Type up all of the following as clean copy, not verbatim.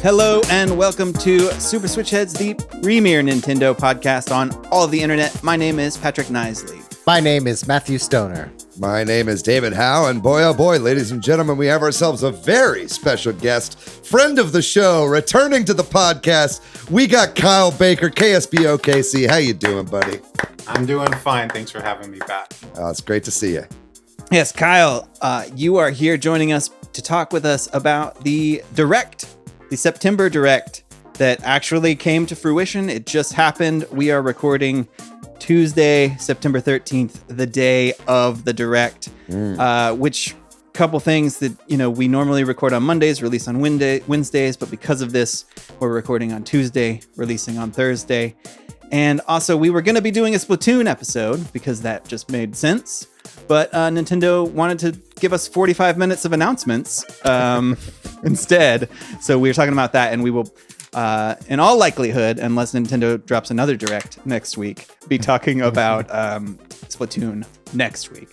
Hello and welcome to Super Switch Headz, the premier Nintendo podcast on all of the internet. My name is Patrick Knisley. My name is Matthew Stoner. My name is David Howe, and boy, oh boy, ladies and gentlemen, we have ourselves a very special guest, friend of the show, returning to the podcast. We got Kyle Baker, KSB OKC. How you doing, buddy? I'm doing fine. Thanks for having me back. Oh, it's great to see you. Yes, Kyle, you are here joining us to talk with us about the Direct, the September Direct that actually came to fruition. It just happened. We are recording Tuesday, September 13th, the day of the Direct, which couple things that, we normally record on Mondays, release on Wednesdays, but because of this, we're recording on Tuesday, releasing on Thursday. And also, we were going to be doing a Splatoon episode because that just made sense. But Nintendo wanted to give us 45 minutes of announcements instead. So we were talking about that, and we will, in all likelihood, unless Nintendo drops another Direct next week, be talking about Splatoon next week.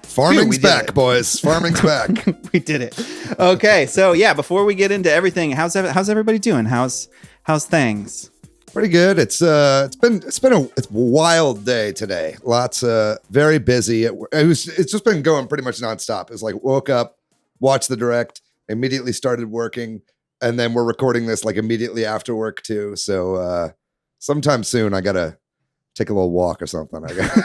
Farming's back, boys. Farming's back. We did it. Okay, so yeah, before we get into everything, how's everybody doing? How's things? Pretty good. It's been a wild day today. Lots very busy. It's just been going pretty much nonstop. It's like woke up, watched the Direct, immediately started working, and then we're recording this like immediately after work too. So sometime soon I gotta take a little walk or something. I gotta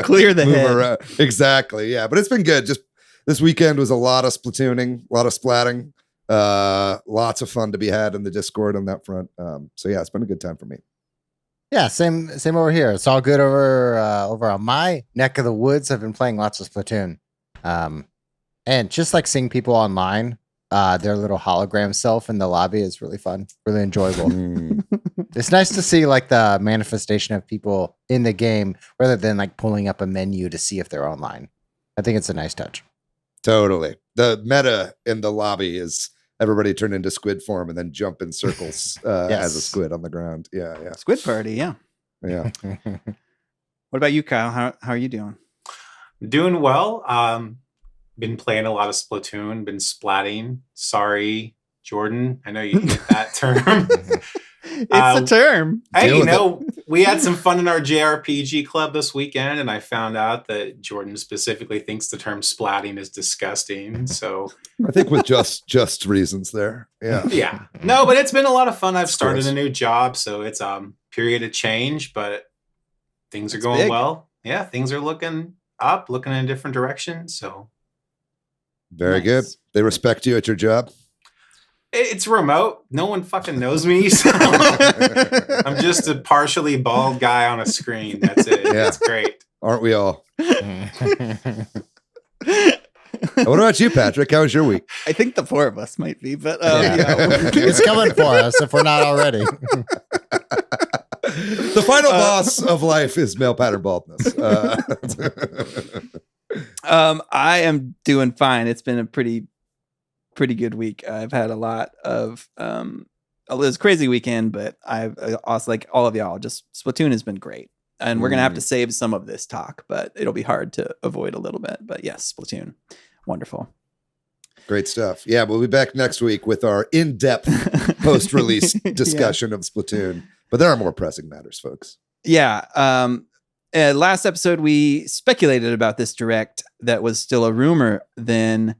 clear the head. Around. Exactly. Yeah, but it's been good. Just this weekend was a lot of splatooning, a lot of splatting. Lots of fun to be had in the Discord on that front. So yeah, it's been a good time for me. Yeah, same over here. It's all good over on my neck of the woods. I've been playing lots of Splatoon. And just like seeing people online, their little hologram self in the lobby is really fun, really enjoyable. It's nice to see like the manifestation of people in the game rather than like pulling up a menu to see if they're online. I think it's a nice touch. Totally. The meta in the lobby is everybody turn into squid form and then jump in circles as a squid on the ground. Yeah. Squid party, yeah. Yeah. What about you, Kyle? How are you doing? Doing well. Been playing a lot of Splatoon, been splatting. Sorry, Jordan. I know you hate that term. It's a term. Hey, we had some fun in our JRPG club this weekend, and I found out that Jordan specifically thinks the term splatting is disgusting. So I think with just reasons there. Yeah. Yeah. No, but it's been a lot of fun. I've started a new job, so it's period of change, but things are going big. Well. Yeah, things are looking up, looking in a different direction. So very good. They respect you at your job. It's remote. No one fucking knows me. So I'm just a partially bald guy on a screen. That's it. Yeah. That's great. Aren't we all? What about you, Patrick? How was your week? I think the four of us might be, but it's coming for us if we're not already. The final boss of life is male pattern baldness. I am doing fine. It's been a pretty good week. I've had a lot of it was a crazy weekend, but I've also, like all of y'all, just Splatoon has been great, and we're gonna have to save some of this talk, but it'll be hard to avoid a little bit. But yes, Splatoon, wonderful, great stuff. Yeah, we'll be back next week with our in-depth post-release discussion of Splatoon, but there are more pressing matters, folks. Yeah. Last episode we speculated about this Direct that was still a rumor then.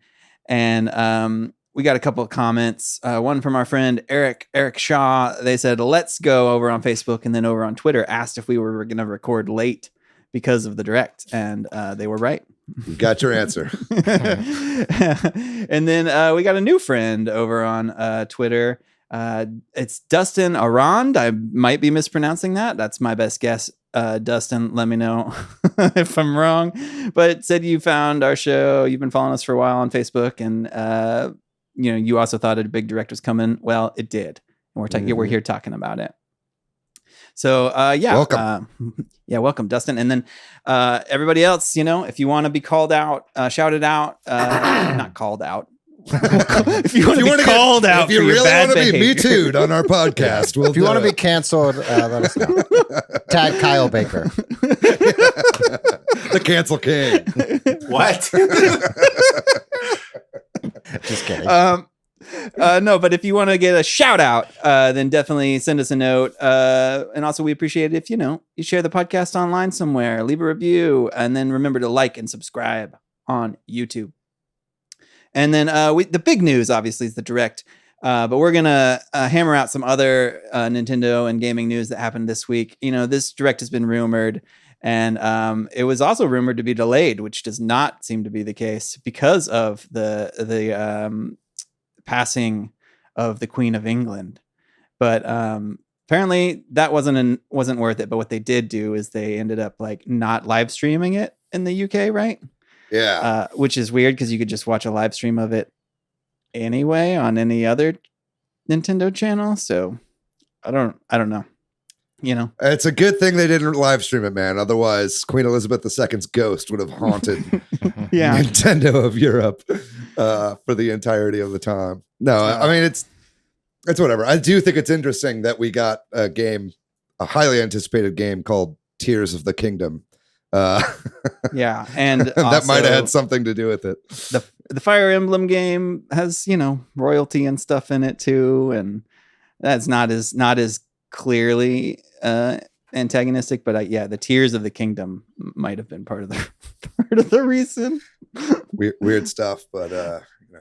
And we got a couple of comments. One from our friend Eric Shaw. They said, let's go over on Facebook, and then over on Twitter asked if we were going to record late because of the Direct. And they were right. You got your answer. And then we got a new friend over on Twitter. It's Dustin Arand. I might be mispronouncing that. That's my best guess. Dustin, let me know if I'm wrong, but it said you found our show. You've been following us for a while on Facebook, and you also thought a big Direct was coming. Well, it did, and we're here talking about it. So welcome. Welcome, Dustin. And then everybody else, if you want to be called out, shouted out, not called out. If you want to be called out, if you really want to be Me Too'd on our podcast, if you want to be canceled, let us know. Tag Kyle Baker, the cancel king. What? Just kidding. No, but if you want to get a shout out, then definitely send us a note. And also, we appreciate it if you share the podcast online somewhere, leave a review, and then remember to like and subscribe on YouTube. And then the big news, obviously, is the Direct. But we're gonna hammer out some other Nintendo and gaming news that happened this week. This Direct has been rumored. And it was also rumored to be delayed, which does not seem to be the case because of the passing of the Queen of England. But apparently that wasn't worth it. But what they did do is they ended up like not live streaming it in the UK, right? Yeah, which is weird because you could just watch a live stream of it anyway on any other Nintendo channel. So I don't know. It's a good thing they didn't live stream it, man. Otherwise, Queen Elizabeth II's ghost would have haunted Nintendo of Europe for the entirety of the time. No, I mean, it's whatever. I do think it's interesting that we got a highly anticipated game called Tears of the Kingdom. Yeah, and that might have had something to do with it. The Fire Emblem game has royalty and stuff in it too, and that's not as clearly antagonistic, but the Tears of the Kingdom might have been part of the reason. Weird stuff, but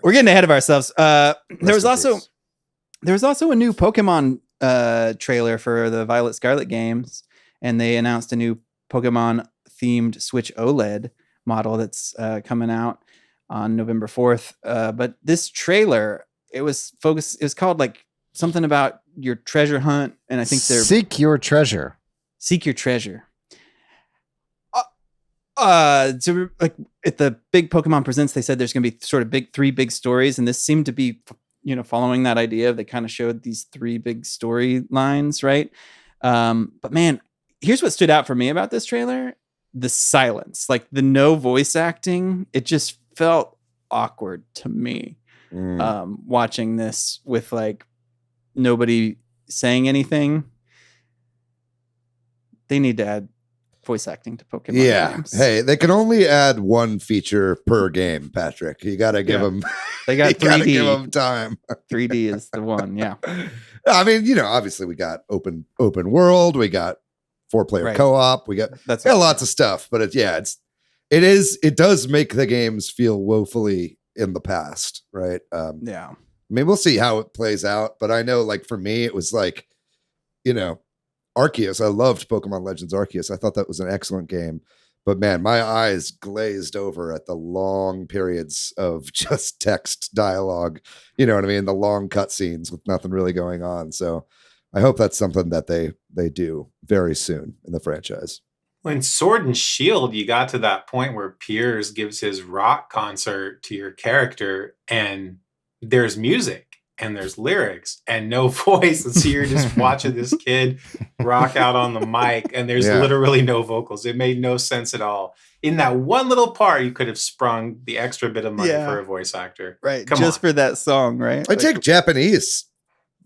we're getting ahead of ourselves. There was also a new Pokemon trailer for the Violet Scarlet games, and they announced a new Pokemon themed Switch OLED model that's coming out on November 4th. But this trailer, it was called like something about your treasure hunt, and I think they're Seek your treasure. So like at the big Pokemon Presents, they said there's going to be sort of three big stories, and this seemed to be following that idea. They kind of showed these three big storylines, right? But man, here's what stood out for me about this trailer: the silence, like the no voice acting. It just felt awkward to me watching this with like nobody saying anything. They need to add voice acting to Pokemon games. Hey, they can only add one feature per game, Patrick. You got to give them. They got 3D. Gotta give them time. 3D is the one. Yeah. I mean, obviously we got open world. We got 4-player co-op. We got lots of stuff. But it does make the games feel woefully in the past, right? Yeah. I mean, we'll see how it plays out, but I know, like, for me, it was like, Arceus. I loved Pokemon Legends Arceus. I thought that was an excellent game, but man, my eyes glazed over at the long periods of just text dialogue. You know what I mean? The long cutscenes with nothing really going on. So I hope that's something that they do very soon in the franchise. In Sword and Shield, you got to that point where Piers gives his rock concert to your character, and there's music and there's lyrics and no voice. And so you're just watching this kid rock out on the mic, and there's literally no vocals. It made no sense at all. In that one little part, you could have sprung the extra bit of money for a voice actor. Right. Just for that song, right? I take Japanese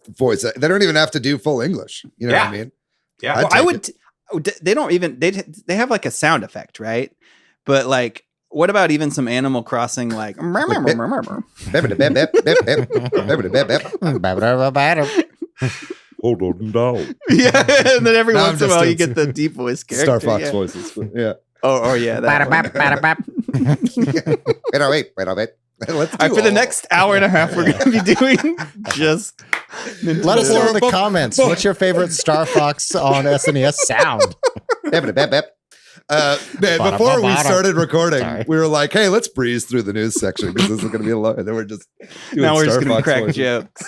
voice. They don't even have to do full English. You know what I mean? Yeah. Well, I would. They don't even. They have like a sound effect, right? But like, what about even some Animal Crossing, like? Hold on down. Yeah, and then every once in a while you get the deep voice character. Star Fox voices. But yeah. Oh yeah. Wait. For the next hour and a half, we're going to be doing just. Let us know in the comments. What's your favorite Star Fox on SNES sound? Man, before we started recording, we were like, "Hey, let's breeze through the news section because this is going to be a lot." And then we're just going to crack jokes.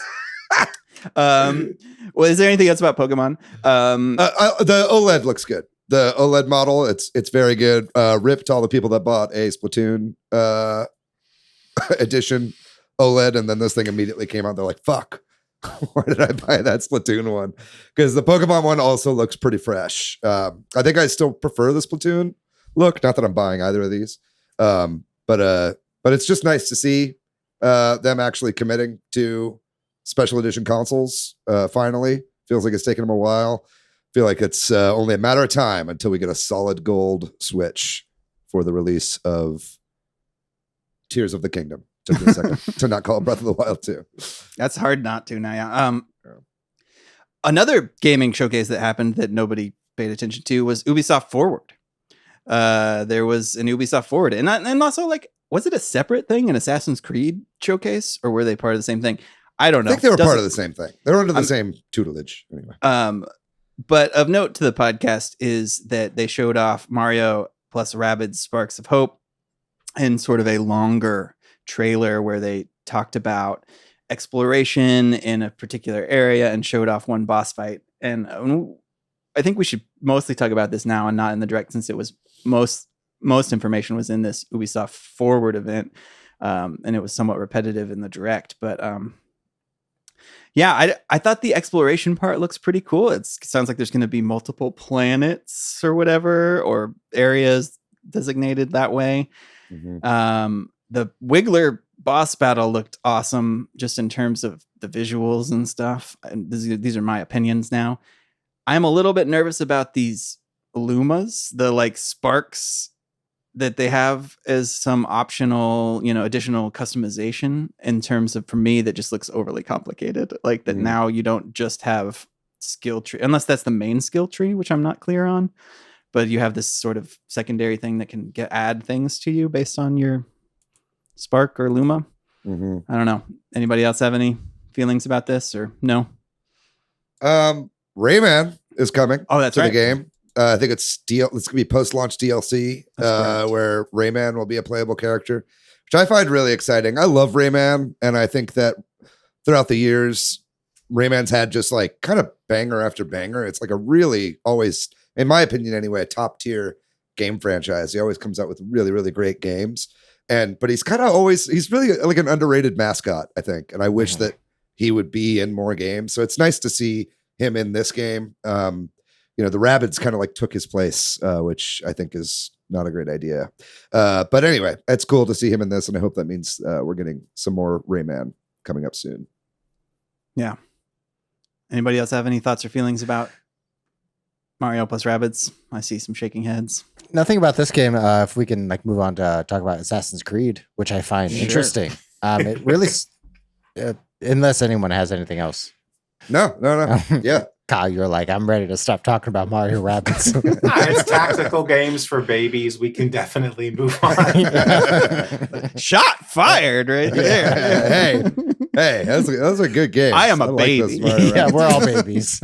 Well, is there anything else about Pokemon? The OLED looks good. The OLED model, it's very good. Rip to all the people that bought a Splatoon edition OLED, and then this thing immediately came out. They're like, "Fuck, why did I buy that Splatoon one?" Because the Pokemon one also looks pretty fresh. I think I still prefer the Splatoon look. Not that I'm buying either of these, but it's just nice to see them actually committing to special edition consoles. Finally, feels like it's taken them a while. Feel like it's only a matter of time until we get a solid gold Switch for the release of Tears of the Kingdom. Took me a second to not call it Breath of the Wild 2. That's hard not to now. Yeah. Another gaming showcase that happened that nobody paid attention to was Ubisoft Forward. There was an Ubisoft Forward, and also, like, was it a separate thing, an Assassin's Creed showcase, or were they part of the same thing? I don't know. I think they were part of the same thing. They were under the same tutelage anyway. But of note to the podcast is that they showed off Mario plus Rabbids Sparks of Hope in sort of a longer trailer where they talked about exploration in a particular area and showed off one boss fight. And I think we should mostly talk about this now and not in the direct, since it was most information was in this Ubisoft Forward event, and it was somewhat repetitive in the direct. But yeah, I thought the exploration part looks pretty cool. It sounds like there's going to be multiple planets or whatever, or areas designated that way. Mm-hmm. The Wiggler boss battle looked awesome, just in terms of the visuals and stuff. And these are my opinions now. I'm a little bit nervous about these Lumas, the like sparks that they have as some optional, additional customization, in terms of, for me, that just looks overly complicated. Like that now you don't just have skill tree, unless that's the main skill tree, which I'm not clear on, but you have this sort of secondary thing that can add things to you based on your spark or Luma. Mm-hmm. I don't know. Anybody else have any feelings about this, or no? Rayman is coming. Oh, that's to right. The game. I think it's gonna be post-launch DLC, where Rayman will be a playable character, which I find really exciting. I love Rayman, and I think that throughout the years, Rayman's had just like kind of banger after banger. It's like a really, always, in my opinion anyway, a top-tier game franchise. He always comes out with really, really great games. But he's kind of always, he's really like an underrated mascot, I think. And I wish that he would be in more games. So it's nice to see him in this game. The Rabbids kind of like took his place, which I think is not a great idea. But anyway, it's cool to see him in this. And I hope that means we're getting some more Rayman coming up soon. Yeah. Anybody else have any thoughts or feelings about Mario plus Rabbids? I see some shaking heads. Nothing about this game. If we can move on to talk about Assassin's Creed, which I find interesting. It really, unless anyone has anything else. No. Yeah. Kyle, you're like, I'm ready to stop talking about Mario Rabbids. It's tactical games for babies. We can definitely move on. Shot fired right there. Hey, that's a good game. I am a baby. Yeah, we're all babies.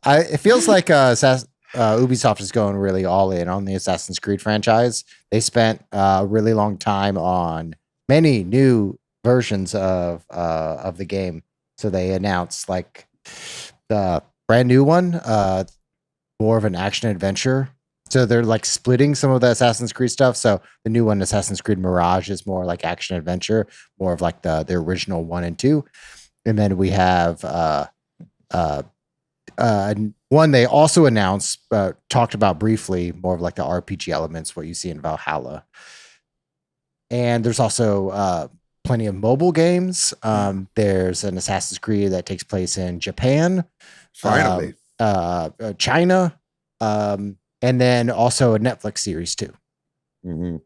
It feels like Ubisoft is going really all in on the Assassin's Creed franchise. They spent a really long time on many new versions of the game. So they announced like the brand new one, more of an action adventure. So they're like splitting some of the Assassin's Creed stuff. So the new one, Assassin's Creed Mirage, is more like action adventure, more of like the original 1 and 2. And then we have one they also announced, talked about briefly, more of like the RPG elements, what you see in Valhalla. And there's also plenty of mobile games. There's an Assassin's Creed that takes place in Japan, finally, China, and then also a Netflix series too. Mm-hmm.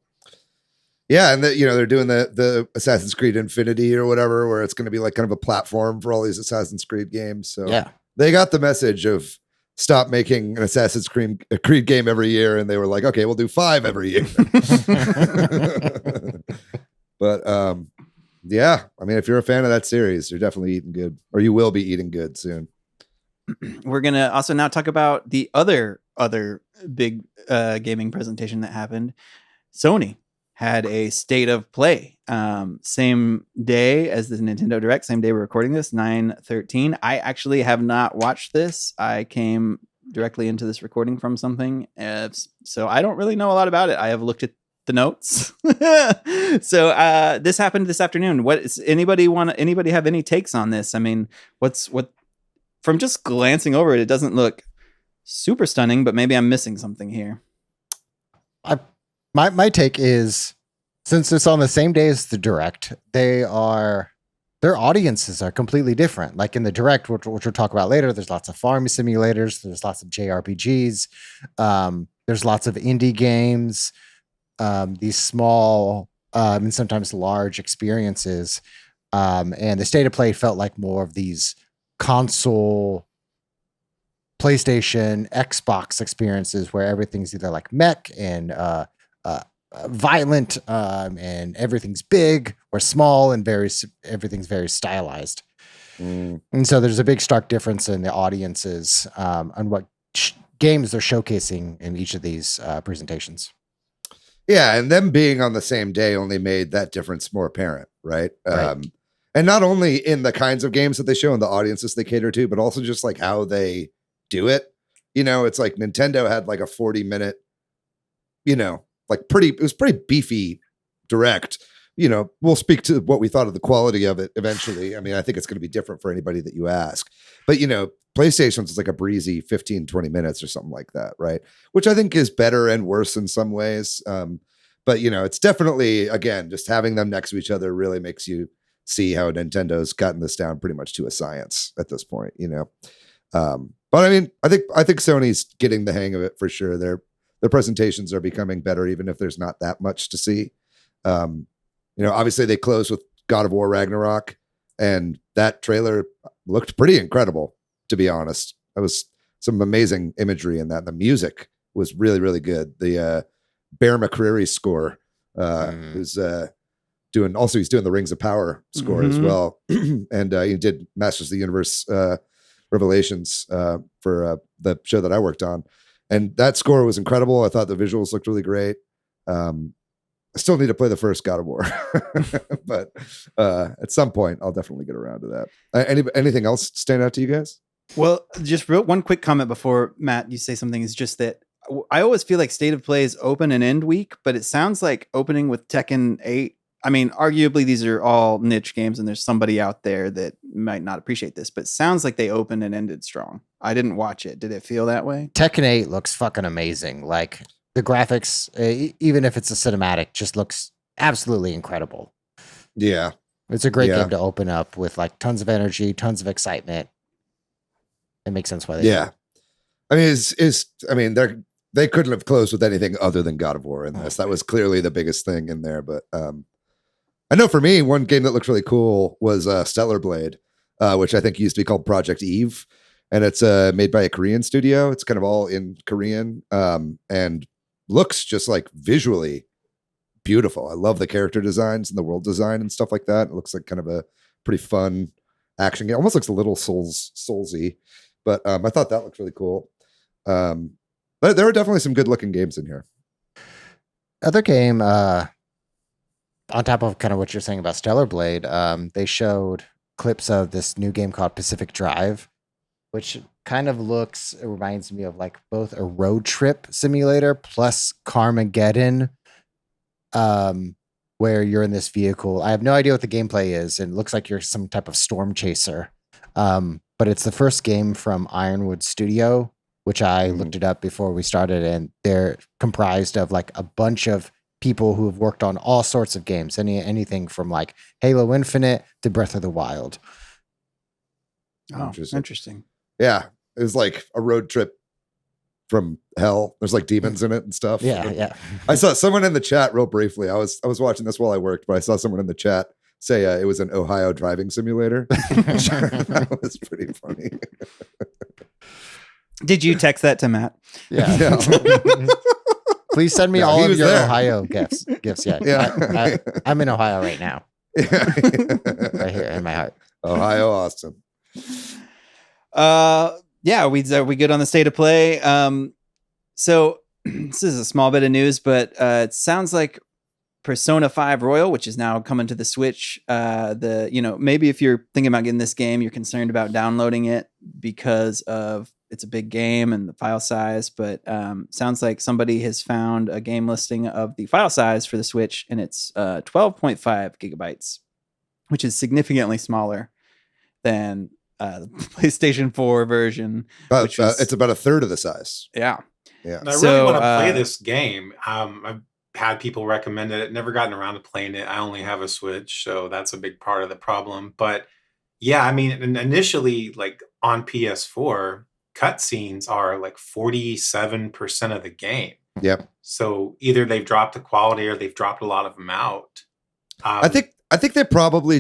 Yeah, and they're doing the Assassin's Creed Infinity or whatever, where it's going to be like kind of a platform for all these Assassin's Creed games. So yeah, they got the message of stop making an Assassin's Creed game every year, and they were like, okay, we'll do 5 every year. But yeah, I mean, if you're a fan of that series, you're definitely eating good, or you will be eating good soon. We're gonna also now talk about the other big gaming presentation that happened. Sony had a State of Play, same day as the Nintendo Direct, same day we're recording this, 9/13. I actually have not watched this. I came directly into this recording from something, so I don't really know a lot about it. I have looked at the notes. So this happened this afternoon. Anybody have any takes on this? I mean, what from just glancing over it, it doesn't look super stunning, but maybe I'm missing something here. My take is, since it's on the same day as the Direct, their audiences are completely different. Like in the Direct, which we'll talk about later, there's lots of farming simulators, there's lots of JRPGs, there's lots of indie games, these small and sometimes large experiences. And the State of Play felt like more of these console, PlayStation, Xbox experiences where everything's either like mech and violent, and everything's big or small and everything's very stylized. And so there's a big stark difference in the audiences on what games they're showcasing in each of these presentations. Yeah, and them being on the same day only made that difference more apparent, right? And not only in the kinds of games that they show and the audiences they cater to, but also just like how they do it. You know, it's like Nintendo had like a 40-minute, you know, like it was pretty beefy direct. You know, we'll speak to what we thought of the quality of it eventually. I mean, I think it's going to be different for anybody that you ask. But, you know, PlayStation's is like a breezy 15, 20 minutes or something like that, right? Which I think is better and worse in some ways. But, you know, it's definitely, again, just having them next to each other really makes you see how Nintendo's gotten this down pretty much to a science at this point, you know? But I mean, I think Sony's getting the hang of it for sure. Their presentations are becoming better, even if there's not that much to see. You know, obviously they closed with God of War Ragnarok, and that trailer looked pretty incredible, to be honest. There was some amazing imagery in that. The music was really, really good. The Bear McCreary score, who's he's doing the Rings of Power score as well. And he did Masters of the Universe Revelations for the show that I worked on. And that score was incredible. I thought the visuals looked really great. I still need to play the first God of War, but at some point I'll definitely get around to that. Anything else stand out to you guys? Well, just one quick comment before Matt, you say something, is just that I always feel like State of Play is open and end week, but it sounds like opening with Tekken 8. I mean, arguably these are all niche games and there's somebody out there that might not appreciate this, but it sounds like they opened and ended strong. I didn't watch it. Did it feel that way? Tekken 8 looks fucking amazing. Like the graphics, even if it's a cinematic, just looks absolutely incredible. Yeah. It's a great game to open up with like tons of energy, tons of excitement. It makes sense why they do. I mean, they couldn't have closed with anything other than God of War in this. That was clearly the biggest thing in there. But I know for me, one game that looked really cool was Stellar Blade, which I think used to be called Project Eve. And it's made by a Korean studio. It's kind of all in Korean and looks just like visually beautiful. I love the character designs and the world design and stuff like that. It looks like kind of a pretty fun action game. Almost looks a little Soulsy, but I thought that looked really cool. But there were definitely some good looking games in here. Other game, on top of kind of what you're saying about Stellar Blade, they showed clips of this new game called Pacific Drive, which kind of it reminds me of like both a road trip simulator plus Carmageddon, where you're in this vehicle. I have no idea what the gameplay is. And it looks like you're some type of storm chaser. But it's the first game from Ironwood Studio, which I looked it up before we started. And they're comprised of like a bunch of people who have worked on all sorts of games, anything from like Halo Infinite to Breath of the Wild. Oh, interesting. Yeah. It was like a road trip from hell. There's like demons in it and stuff. Yeah. I saw someone in the chat real briefly. I was watching this while I worked, but I saw someone in the chat say it was an Ohio driving simulator. That was pretty funny. Did you text that to Matt? Yeah. No. Please send me all of your there. Ohio gifts. Yeah. I'm in Ohio right now. Right here in my heart. Ohio, Austin. Yeah, we good on the State of Play. So this is a small bit of news, but it sounds like Persona 5 Royal, which is now coming to the Switch. Maybe if you're thinking about getting this game, you're concerned about downloading it because of it's a big game and the file size, but sounds like somebody has found a game listing of the file size for the Switch, and it's 12.5 gigabytes, which is significantly smaller than the PlayStation 4 version. But it's about a third of the size. Yeah. And I really want to play this game. I've had people recommend it. Never gotten around to playing it. I only have a Switch, so that's a big part of the problem. But yeah, I mean, initially, like on PS4, cutscenes are like 47% of the game. Yep. So either they've dropped the quality or they've dropped a lot of them out. I think they probably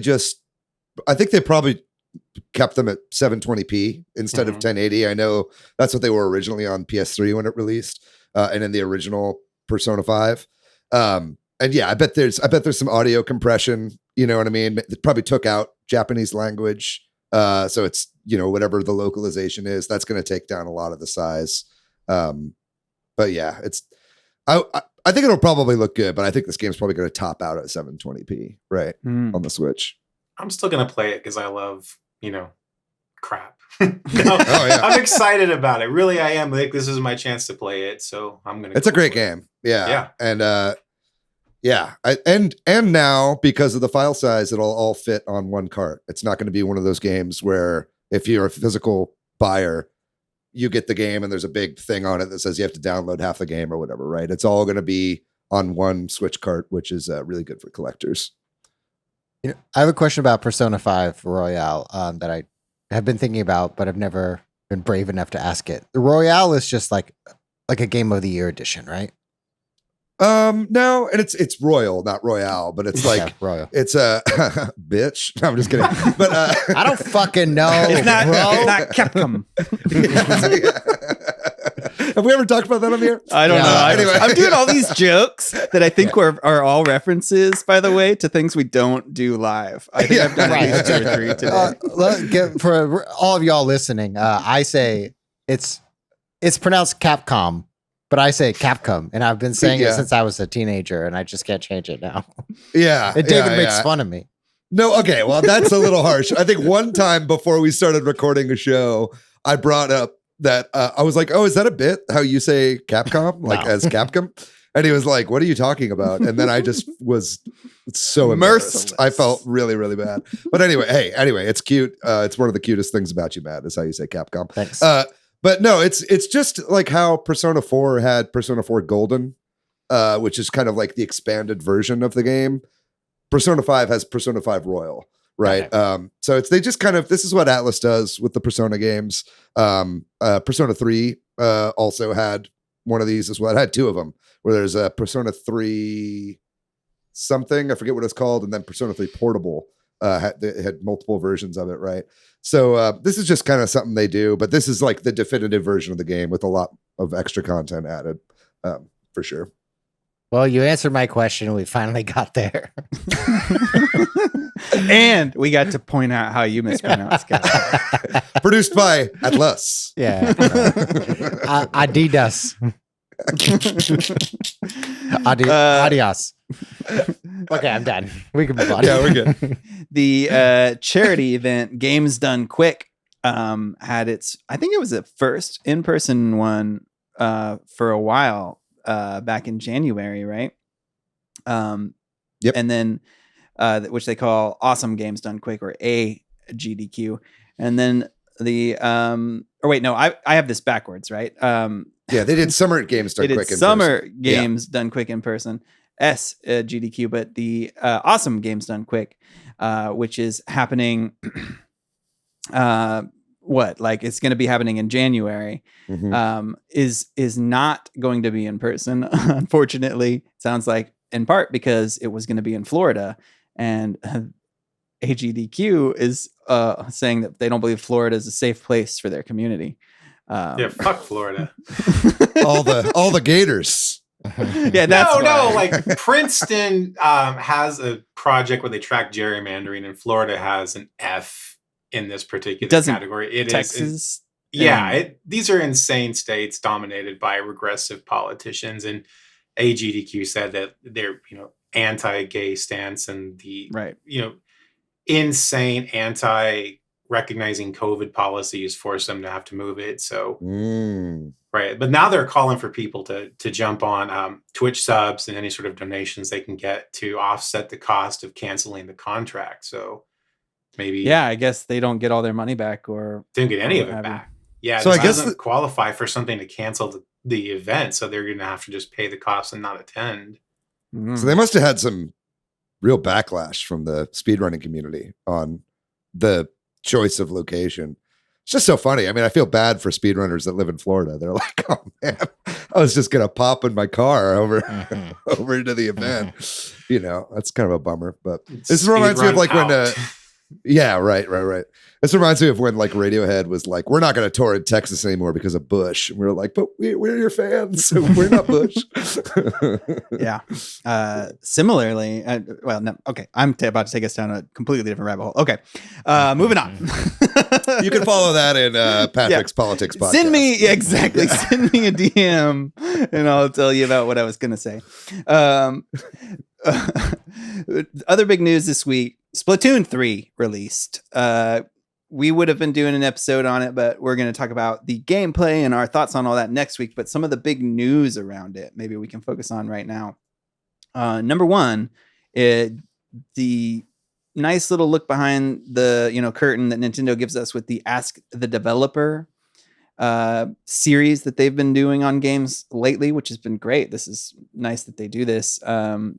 kept them at 720p instead of 1080. I know that's what they were originally on PS3 when it released, and in the original Persona 5. And yeah, I bet there's some audio compression. You know what I mean? It probably took out Japanese language, so it's whatever the localization is, that's going to take down a lot of the size. But yeah, I think it'll probably look good, but I think this game's probably going to top out at 720p, right, on the Switch. I'm still going to play it because I love, crap. I'm excited about it. Really, I am. Like, this is my chance to play it, so I'm going to. It's a great game. Yeah. And and now because of the file size, it'll all fit on one cart. It's not going to be one of those games where if you're a physical buyer, you get the game and there's a big thing on it that says you have to download half the game or whatever, right? It's all going to be on one Switch cart, which is really good for collectors. I have a question about Persona 5 Royale that I have been thinking about, but I've never been brave enough to ask it. The Royale is just like a Game of the Year edition, right? No, and it's Royal, not Royale, but it's like Royal. It's a bitch. No, I'm just kidding. But I don't fucking know. It's not Capcom. Have we ever talked about that on here? I don't know. Anyway. I'm doing all these jokes that I think are all references, by the way, to things we don't do live. I think I've done at least 2 or 3 today. For all of y'all listening, I say it's pronounced Capcom, but I say Capcom, and I've been saying it since I was a teenager, and I just can't change it now. Yeah. And David makes fun of me. No, okay, well, that's a little harsh. I think one time before we started recording a show, I brought up that I was like, oh, is that a bit how you say Capcom, like as Capcom? And he was like, what are you talking about? And then I just was so embarrassed. I felt really, really bad. But anyway, it's cute. It's one of the cutest things about you, Matt, is how you say Capcom. Thanks. But no, it's just like how Persona 4 had Persona 4 Golden, which is kind of like the expanded version of the game. Persona 5 has Persona 5 Royal. Right. Okay. So they just kind of, this is what Atlas does with the Persona games. Persona 3 also had one of these as well. It had 2 of them, where there's a Persona 3 something, I forget what it's called, and then Persona 3 Portable had multiple versions of it, right? So this is just kind of something they do, but this is like the definitive version of the game with a lot of extra content added, for sure. Well, you answered my question. We finally got there. And we got to point out how you mispronounced it. Produced by Atlas. Yeah. Adidas. Adios. Okay, I'm done. We can move on. Yeah, we're good. The charity event Games Done Quick had its, I think it was the first in-person one for a while. Back in January, right? Yep. And then, which they call Awesome Games Done Quick, or AGDQ. And then I have this backwards, right? Yeah, they did Summer Games Done Quick in person. Summer Games Done Quick in person, GDQ, but the Awesome Games Done Quick, which is happening, it's going to be happening in January, is not going to be in person. Unfortunately, sounds like in part because it was going to be in Florida, and AGDQ is saying that they don't believe Florida is a safe place for their community. Fuck Florida. all the Gators. Yeah, that's no. Like Princeton has a project where they track gerrymandering, and Florida has an F in this particular category. It Texas. These are insane states dominated by regressive politicians, and AGDQ said that they're anti-gay stance and the insane anti-recognizing COVID policies force them to have to move it. So right, but now they're calling for people to jump on Twitch subs and any sort of donations they can get to offset the cost of canceling the contract. So maybe I guess they don't get all their money back, or they don't get any of it back. Yeah, so I guess doesn't qualify for something to cancel the event, so they're going to have to just pay the costs and not attend. So they must have had some real backlash from the speedrunning community on the choice of location. It's just so funny. I mean, I feel bad for speedrunners that live in Florida. They're like, oh man, I was just gonna pop in my car over over to the event. That's kind of a bummer. But this reminds me of like when yeah, right. This reminds me of when like Radiohead was like, we're not going to tour in Texas anymore because of Bush. And we were like, but we're your fans. So we're not Bush. Yeah. Similarly, well, no, okay. I'm about to take us down a completely different rabbit hole. Okay. Moving on. You can follow that in Patrick's Politics podcast. Send me a DM and I'll tell you about what I was going to say. Other big news this week, Splatoon 3 released. We would have been doing an episode on it, but we're going to talk about the gameplay and our thoughts on all that next week. But some of the big news around it, maybe we can focus on right now. Number one, the nice little look behind the curtain that Nintendo gives us with the Ask the Developer series that they've been doing on games lately, which has been great. This is nice that they do this.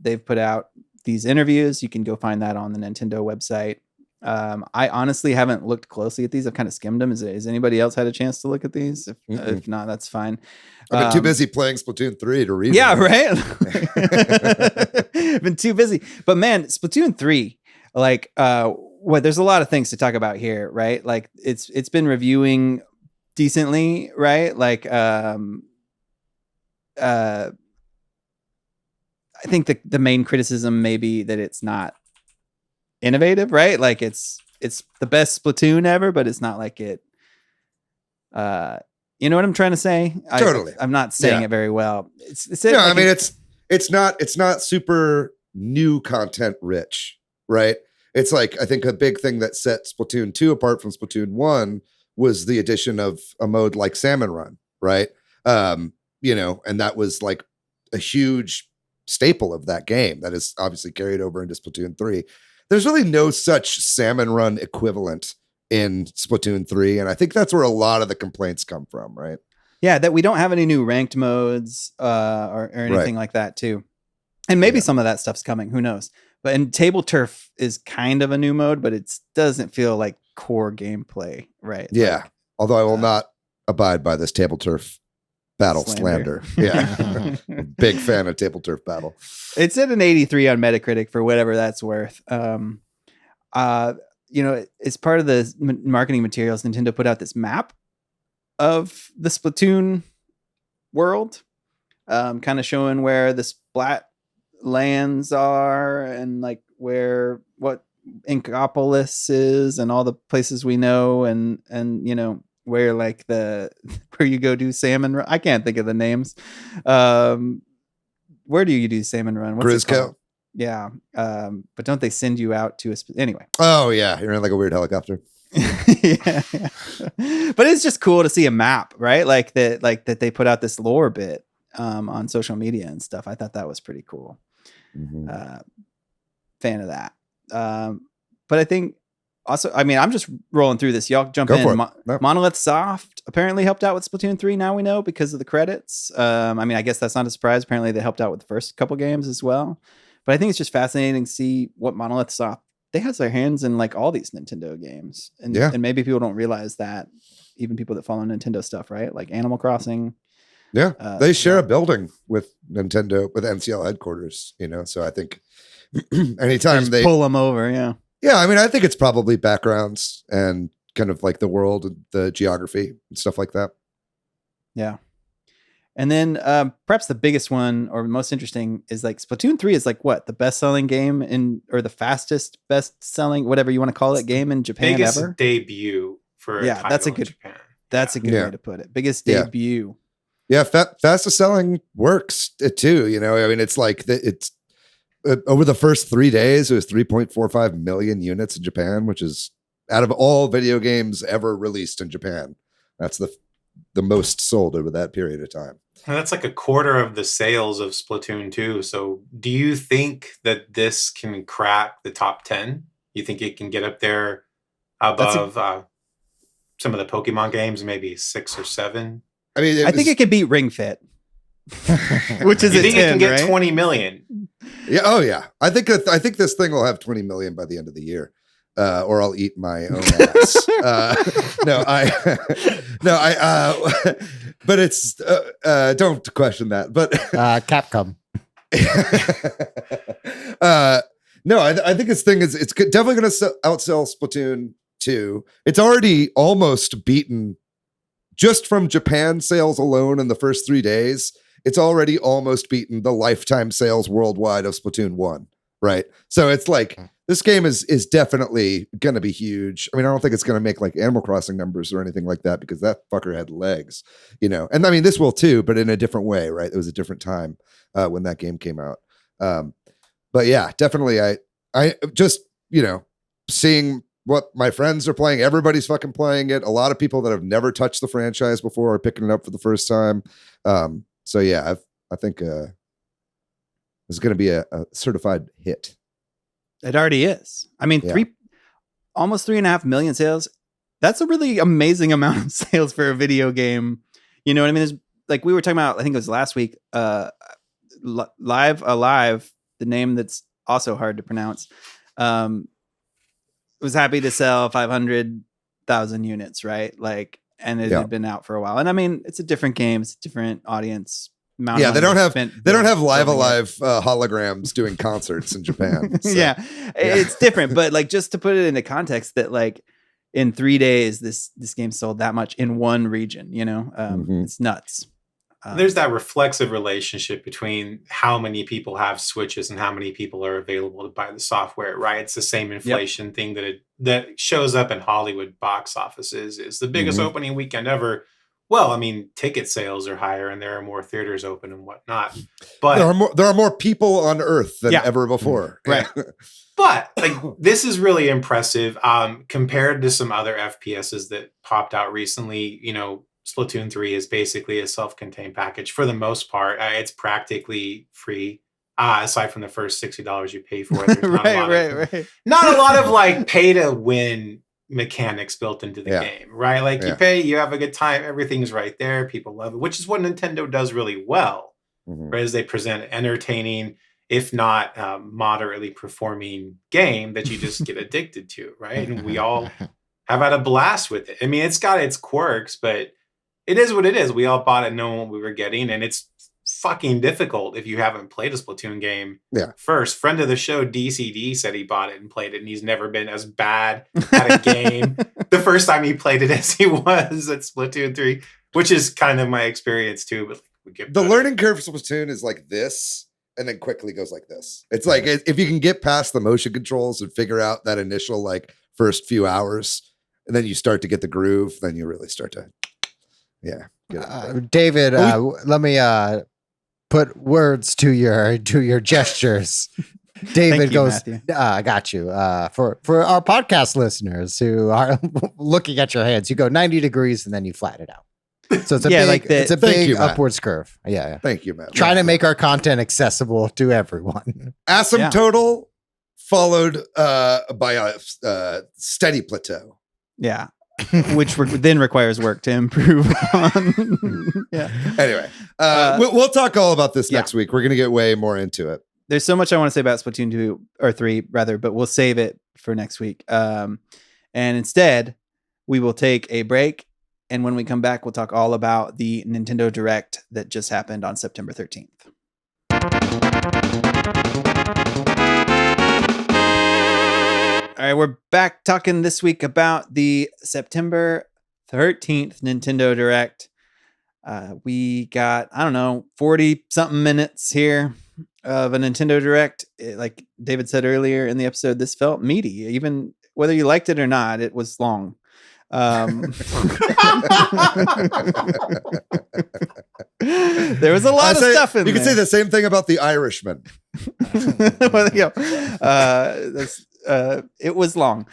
They've put out these interviews. You can go find that on the Nintendo website. I honestly haven't looked closely at these. I've kind of skimmed them. Has anybody else had a chance to look at these? If not, that's fine. I've been too busy playing Splatoon 3 to read. Yeah, right. Been too busy. But man, Splatoon 3, like, there's a lot of things to talk about here, right? Like, it's been reviewing decently, right? Like, I think the main criticism may be that it's not innovative, right? Like it's the best Splatoon ever, but it's not like it. You know what I'm trying to say? Totally. I'm not saying it very well. It's not super new content rich, right? It's like, I think a big thing that set Splatoon 2 apart from Splatoon 1 was the addition of a mode like Salmon Run, right? And that was like a huge staple of that game that is obviously carried over into Splatoon 3. There's really no such Salmon Run equivalent in Splatoon 3, and I think that's where a lot of the complaints come from, right? Yeah, that we don't have any new ranked modes or anything like that too. And maybe some of that stuff's coming, who knows? But in Table Turf is kind of a new mode, but it doesn't feel like core gameplay, right? Yeah, like, although I will not abide by this Table Turf battle slander. Yeah. Big fan of Table Turf Battle. It's at an 83 on Metacritic for whatever that's worth. As part of the marketing materials, Nintendo put out this map of the Splatoon world, kind of showing where the Splat lands are and like what Inkopolis is and all the places we know and where like where you go do Salmon Run. I can't think of the names. Where do you do Salmon Run? What's Grisco. Yeah. But don't they send you out to anyway? Oh yeah. You're in like a weird helicopter. yeah. But it's just cool to see a map, right? Like that they put out this lore bit on social media and stuff. I thought that was pretty cool. Mm-hmm. Fan of that. But I think also, I'm just rolling through this. Y'all jump in. Monolith Soft apparently helped out with Splatoon 3. Now we know because of the credits. I guess that's not a surprise. Apparently they helped out with the first couple games as well. But I think it's just fascinating to see what Monolith Soft, they have their hands in like all these Nintendo games. And maybe people don't realize that, even people that follow Nintendo stuff, right? Like Animal Crossing. Yeah. They share a building with Nintendo, with NCL headquarters, so I think anytime they pull them over. Yeah. Yeah, I think it's probably backgrounds and kind of like the world and the geography and stuff like that. Yeah. And then perhaps the biggest one or most interesting is like Splatoon 3 is like what? The best-selling game or the fastest best-selling, whatever you want to call it, game in Japan biggest ever? Debut for a title in Japan. That's a good way to put it. Biggest debut. Yeah, fastest selling works too, it's like it's over the first 3 days, it was 3.45 million units in Japan, which is out of all video games ever released in Japan. That's the most sold over that period of time. And that's like a quarter of the sales of Splatoon 2. So do you think that this can crack the top 10? You think it can get up there above some of the Pokemon games, maybe 6 or 7? I think it could beat Ring Fit. Which is you think 10, it can get right? 20 million? Yeah. Oh yeah. I think this thing will have 20 million by the end of the year. or I'll eat my own ass. But it's don't question that. But Capcom. No, I think its thing is it's definitely going to outsell Splatoon 2. It's already almost beaten, just from Japan sales alone in the first 3 days. It's already almost beaten the lifetime sales worldwide of Splatoon 1, right? So it's like this game is definitely going to be huge. I mean, I don't think it's going to make like Animal Crossing numbers or anything like that, because that fucker had legs, you know. And I mean, this will too, but in a different way, right? It was a different time when that game came out. But yeah, definitely. I just, you know, seeing what my friends are playing, everybody's fucking playing it. A lot of people that have never touched the franchise before are picking it up for the first time. So yeah, I think it's going to be a certified hit. It already is. I mean, almost 3.5 million sales. That's a really amazing amount of sales for a video game. You know what I mean? There's, like we were talking about, I think it was last week, Live Alive, the name that's also hard to pronounce, was happy to sell 500,000 units, right? Like, and it had been out for a while. And I mean, it's a different game, it's a different audience. Yeah, they don't have Live Alive holograms doing concerts in Japan. So. Yeah, it's different, but like, just to put it into context, that like in 3 days, this game sold that much in one region. You know, it's nuts. There's that reflexive relationship between how many people have Switches and how many people are available to buy the software, right? It's the same inflation thing that shows up in Hollywood box offices. Is the biggest opening weekend ever. Well, I mean, ticket sales are higher and there are more theaters open and whatnot. But there are more people on Earth than ever before. Right. But like, this is really impressive compared to some other FPSs that popped out recently. You know, Splatoon 3 is basically a self-contained package for the most part. It's practically free, aside from the first $60 you pay for it. There's not a lot of like pay to win mechanics built into the game, right? Like you pay, you have a good time, everything's right there, people love it, which is what Nintendo does really well, right? As they present entertaining, if not moderately performing game that you just get addicted to, right? And we all have had a blast with it. I mean, it's got its quirks, but it is what it is. We all bought it knowing what we were getting, and it's fucking difficult if you haven't played a Splatoon game first. Friend of the show, DCD, said he bought it and played it, and he's never been as bad at a game the first time he played it as he was at Splatoon 3, which is kind of my experience too. But we get the learning curve for Splatoon is like this, and then quickly goes like this. It's like if you can get past the motion controls and figure out that initial like first few hours, and then you start to get the groove, then you really start to David, let me put words to your gestures. David goes, I got you. For our podcast listeners who are looking at your hands, you go 90 degrees and then you flatten it out. So it's a it's a big upwards curve. Yeah. Thank you, Matt. Trying to make our content accessible to everyone. Asymptotal followed by a steady plateau. Yeah. Which then requires work to improve on. Anyway, we'll talk all about this next week. We're going to get way more into it. There's so much I want to say about Splatoon 2 or 3 rather, but we'll save it for next week. And instead, we will take a break. And when we come back, we'll talk all about the Nintendo Direct that just happened on September 13th. All right, we're back talking this week about the September 13th Nintendo Direct. We got, 40-something minutes here of a Nintendo Direct. Like David said earlier in the episode, this felt meaty. Even whether you liked it or not, it was long. There was a lot of stuff in there. You could say the same thing about The Irishman. It was long.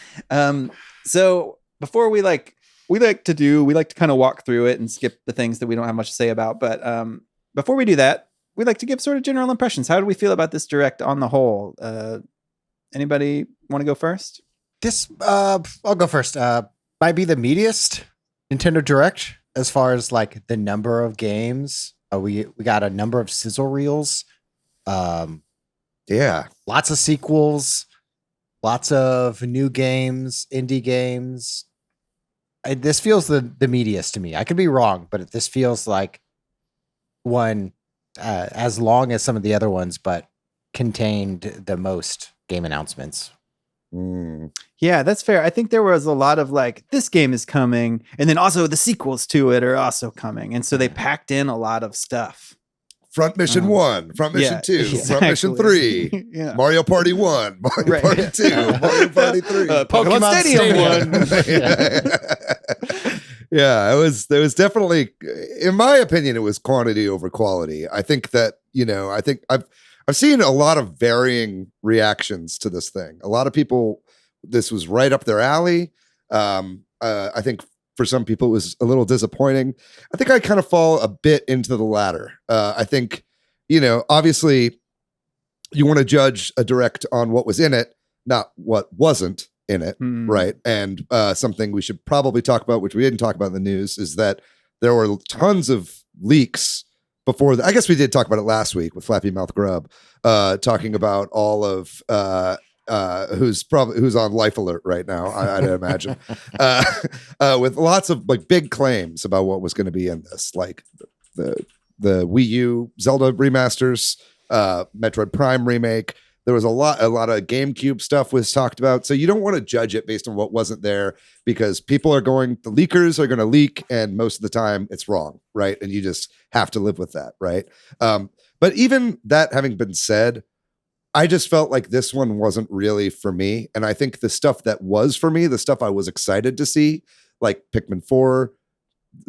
So before we like to kind of walk through it and skip the things that we don't have much to say about. But before we do that, we like to give sort of general impressions. How do we feel about this Direct on the whole? Anybody want to go first? I'll go first. Might be the meatiest Nintendo Direct as far as like the number of games. We got a number of sizzle reels. Lots of sequels. Lots of new games, indie games. This feels the meatiest to me. I could be wrong, but this feels like one as long as some of the other ones, but contained the most game announcements. Yeah, that's fair. I think there was a lot of like, this game is coming, and then also the sequels to it are also coming. And so they packed in a lot of stuff. Front Mission 1, Front Mission 2, exactly. Front Mission 3, Yeah. Mario Party 1, Mario Party 2, Mario Party 3. Pokemon Stadium 1. Yeah, it was definitely, in my opinion, it was quantity over quality. I think that, I think I've seen a lot of varying reactions to this thing. A lot of people, this was right up their alley. I think for some people it was a little disappointing. I think I kind of fall a bit into the latter. I think, obviously you want to judge a direct on what was in it, not what wasn't in it, right? And something we should probably talk about, which we didn't talk about in the news, is that there were tons of leaks before. I guess we did talk about it last week with Flappy Mouth Grub, talking about all of who's on life alert right now, I'd imagine, with lots of like big claims about what was going to be in this, like the Wii U Zelda remasters, Metroid Prime remake. There was a lot of GameCube stuff was talked about. So you don't want to judge it based on what wasn't there, because the leakers are going to leak, and most of the time it's wrong, right? And you just have to live with that, right? But even that having been said, I just felt like this one wasn't really for me. And I think the stuff that was for me, the stuff I was excited to see, like Pikmin 4,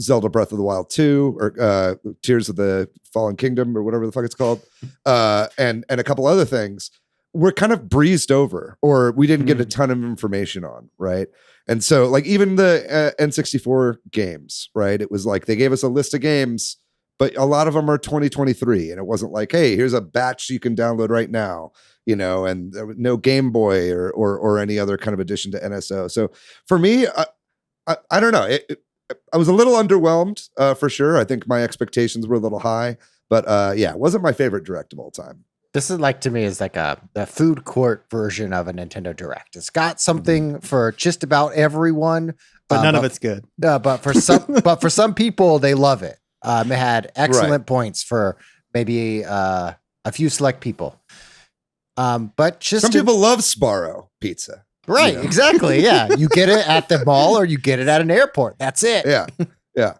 Zelda Breath of the Wild 2, or Tears of the Fallen Kingdom, or whatever the fuck it's called, and a couple other things, were kind of breezed over, or we didn't get a ton of information on, right? And so, like, even the N64 games, right? It was like they gave us a list of games, but a lot of them are 2023, and it wasn't like, hey, here's a batch you can download right now, and there was no Game Boy or any other kind of addition to NSO. So for me, I don't know. I was a little underwhelmed, for sure. I think my expectations were a little high, but yeah, it wasn't my favorite direct of all time. This is like, to me, is like a food court version of a Nintendo Direct. It's got something for just about everyone, but none of it's good. But for some people, they love it. It had excellent points for maybe a few select people. But just some people love Sbarro pizza. Right, exactly. Yeah. You get it at the mall, or you get it at an airport. That's it. Yeah. Yeah.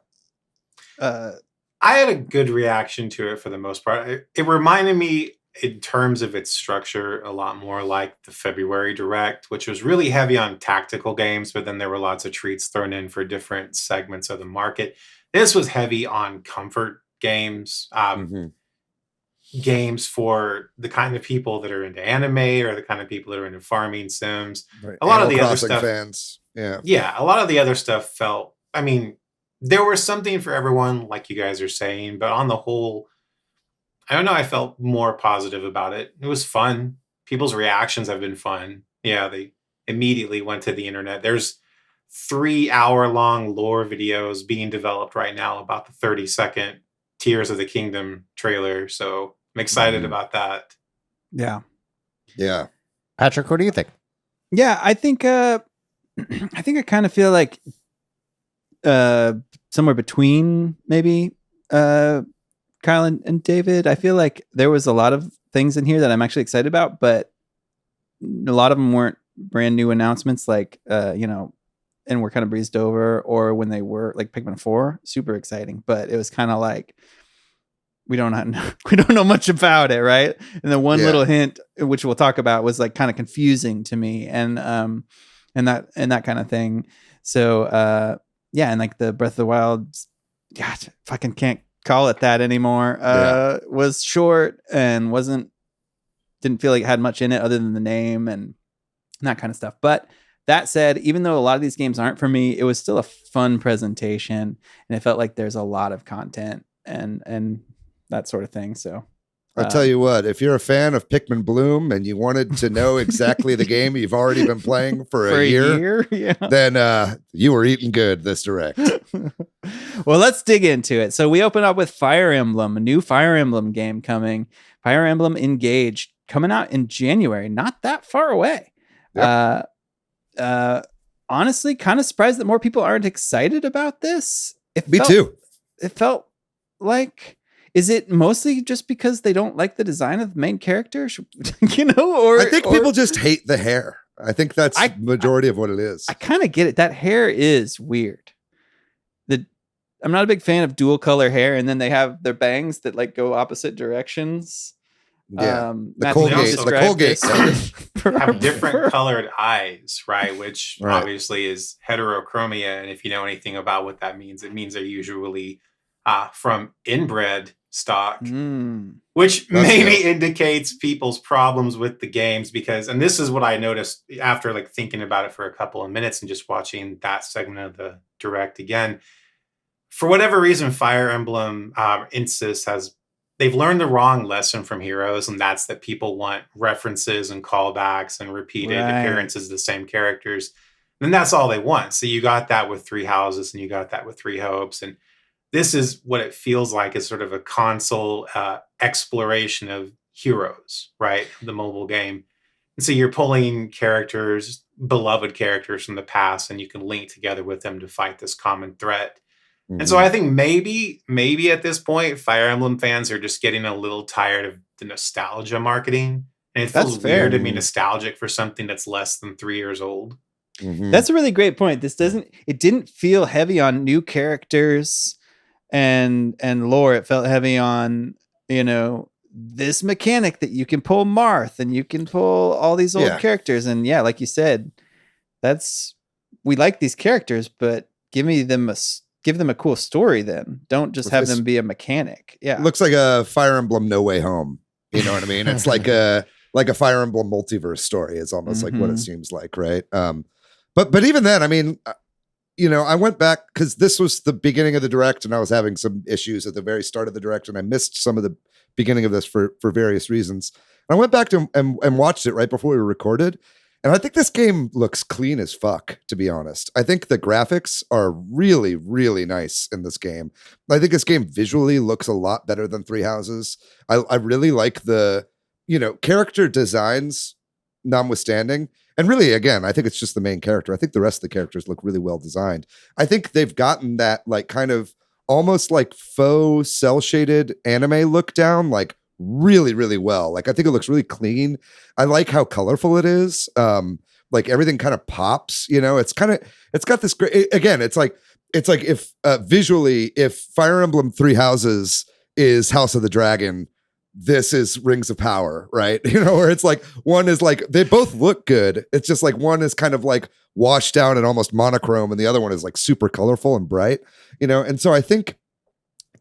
I had a good reaction to it for the most part. It reminded me, in terms of its structure, a lot more like the February Direct, which was really heavy on tactical games, but then there were lots of treats thrown in for different segments of the market. This was heavy on comfort games. Games for the kind of people that are into anime, or the kind of people that are into farming sims. Right. A lot Animal of the other Crossing stuff, fans. Yeah. Yeah, a lot of the other stuff felt, I mean, there was something for everyone, like you guys are saying, but on the whole, I don't know, I felt more positive about it. It was fun. People's reactions have been fun. Yeah, they immediately went to the internet. There's 3-hour-long lore videos being developed right now about the 30-second Tears of the Kingdom trailer. So I'm excited about that. Yeah. Yeah. Patrick, what do you think? Yeah, I think I kind of feel like somewhere between maybe Kyle and David. I feel like there was a lot of things in here that I'm actually excited about, but a lot of them weren't brand new announcements, like and were kind of breezed over, or when they were like Pikmin 4, super exciting, but it was kind of like we don't know much about it, right? And the one little hint, which we'll talk about, was like kind of confusing to me, and that kind of thing. So yeah, and like the Breath of the Wild, God, fucking can't call it that anymore. Was short and didn't feel like it had much in it other than the name and that kind of stuff. But that said, even though a lot of these games aren't for me, it was still a fun presentation, and it felt like there's a lot of content and that sort of thing. So I'll tell you what, if you're a fan of Pikmin Bloom and you wanted to know exactly the game you've already been playing for a year, then you were eating good this direct. Well, let's dig into it. So we open up with Fire Emblem, a new Fire Emblem game coming. Fire Emblem Engage, coming out in January, not that far away. Honestly, kind of surprised that more people aren't excited about this. Me too. It felt like, is it mostly just because they don't like the design of the main character? Or I think people just hate the hair. I think that's the majority of what it is. I kind of get it. That hair is weird. I'm not a big fan of dual color hair, and then they have their bangs that like go opposite directions. Yeah, the Colgate have different colored eyes, right? Which obviously is heterochromia, and if you know anything about what that means, it means they're usually from inbred stock, which maybe indicates people's problems with the games. Because, and this is what I noticed after like thinking about it for a couple of minutes and just watching that segment of the direct again. For whatever reason, Fire Emblem they've learned the wrong lesson from Heroes, and that's that people want references and callbacks and repeated appearances of the same characters. And that's all they want. So you got that with Three Houses, and you got that with Three Hopes. And this is what it feels like, is sort of a console exploration of Heroes, right? The mobile game. And so you're pulling characters, beloved characters from the past, and you can link together with them to fight this common threat. And so I think maybe at this point, Fire Emblem fans are just getting a little tired of the nostalgia marketing. And it feels weird to be nostalgic for something that's less than 3 years old. That's a really great point. It didn't feel heavy on new characters and lore. It felt heavy on, this mechanic that you can pull Marth and you can pull all these old characters. And yeah, like you said, we like these characters, but give them a cool story then. Don't just have them be a mechanic. Yeah. It looks like a Fire Emblem No Way Home. You know what I mean? It's like a Fire Emblem multiverse story. It's almost like what it seems like, right? But even then, I mean, I went back because this was the beginning of the direct and I was having some issues at the very start of the direct and I missed some of the beginning of this for various reasons. And I went back to and watched it right before we recorded. And I think this game looks clean as fuck, to be honest. I think the graphics are really, really nice in this game. I think this game visually looks a lot better than Three Houses. I really like the, character designs notwithstanding. And really, again, I think it's just the main character. I think the rest of the characters look really well designed. I think they've gotten that like kind of almost like faux cel shaded anime look down, like really, really well. Like I think it looks really clean. I like how colorful it is. Like everything kind of pops, it's got this great, again, it's like if visually, if Fire Emblem Three Houses is House of the Dragon, this is Rings of Power, right? Where it's like one is like they both look good. It's just like one is kind of like washed down and almost monochrome, and the other one is like super colorful and bright, and so I think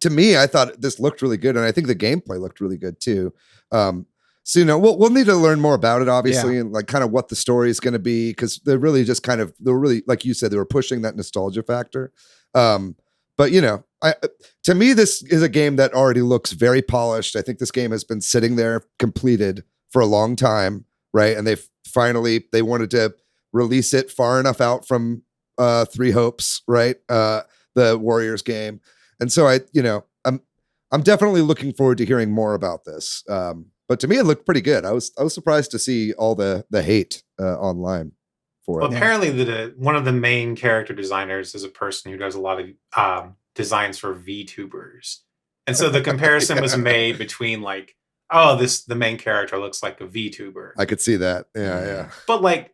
to me, I thought this looked really good, and I think the gameplay looked really good too. So we'll need to learn more about it, obviously, and like kind of what the story is going to be, because they're really like you said, they were pushing that nostalgia factor. But to me, this is a game that already looks very polished. I think this game has been sitting there completed for a long time, right? And they wanted to release it far enough out from Three Hopes, right? The Warriors game. And so I'm definitely looking forward to hearing more about this. But to me, it looked pretty good. I was surprised to see all the hate online for it. Well, apparently one of the main character designers is a person who does a lot of designs for VTubers. And so the comparison was made between like, the main character looks like a VTuber. I could see that. Yeah. But like,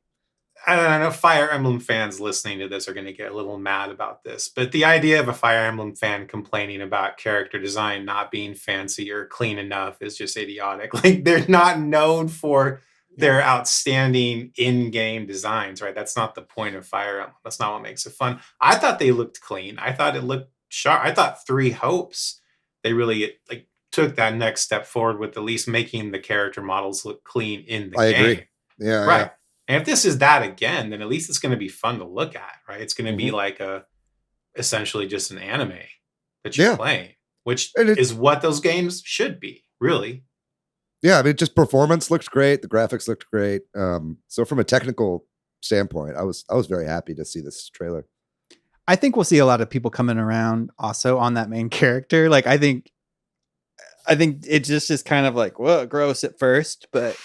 I don't know, Fire Emblem fans listening to this are going to get a little mad about this, but the idea of a Fire Emblem fan complaining about character design not being fancy or clean enough is just idiotic. Like, they're not known for their outstanding in-game designs, right? That's not the point of Fire Emblem. That's not what makes it fun. I thought they looked clean. I thought it looked sharp. I thought Three Hopes, they really like took that next step forward with at least making the character models look clean in the game. I agree. Yeah. Right. Yeah. And if this is that again, then at least it's going to be fun to look at, right? It's going to be like essentially just an anime that you're playing, which is what those games should be, really. Yeah, I mean, just performance looked great. The graphics looked great. So from a technical standpoint, I was very happy to see this trailer. I think we'll see a lot of people coming around also on that main character. Like, I think it just is kind of like, whoa, gross at first, but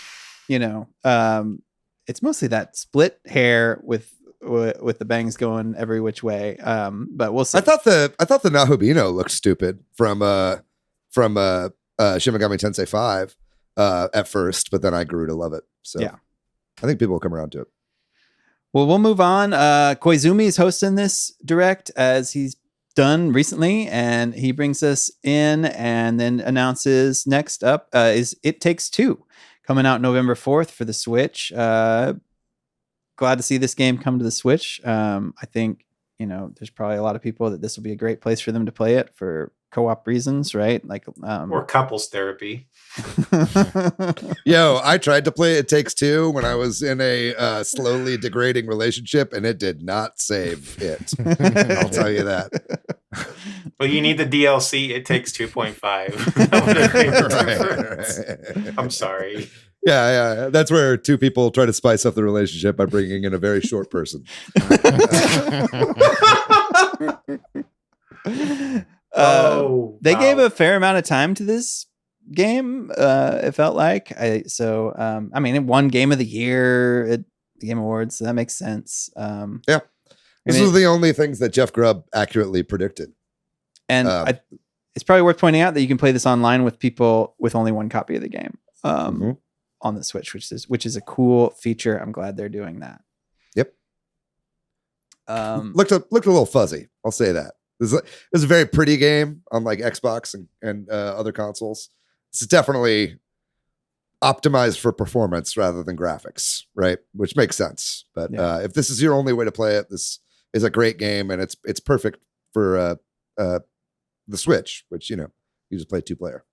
it's mostly that split hair with the bangs going every which way. But we'll see. I thought the Nahobino looked stupid from Shin Megami Tensei 5 at first, but then I grew to love it. So yeah, I think people will come around to it. Well, we'll move on. Koizumi's hosting this direct as he's done recently, and he brings us in and then announces next up is It Takes Two, coming out November 4th for the Switch. Glad to see this game come to the Switch. I think, there's probably a lot of people that this will be a great place for them to play it for co-op reasons, right? Like or couples therapy. Yo, I tried to play It Takes Two when I was in a slowly degrading relationship, and it did not save it. I'll tell you that. Well, you need the DLC. It Takes 2.5. Right. I'm sorry. Yeah. That's where two people try to spice up the relationship by bringing in a very short person. They gave a fair amount of time to this game. It felt like it won Game of the Year at the Game Awards, so that makes sense. Yeah, this was the only things that Jeff Grubb accurately predicted. And it's probably worth pointing out that you can play this online with people with only one copy of the game on the Switch, which is a cool feature. I'm glad they're doing that. Yep. Looked a little fuzzy. I'll say that. This is a very pretty game on like Xbox and other consoles. It's definitely optimized for performance rather than graphics, right? Which makes sense. But if this is your only way to play it, this is a great game, and it's perfect for the Switch, which you just play 2-player.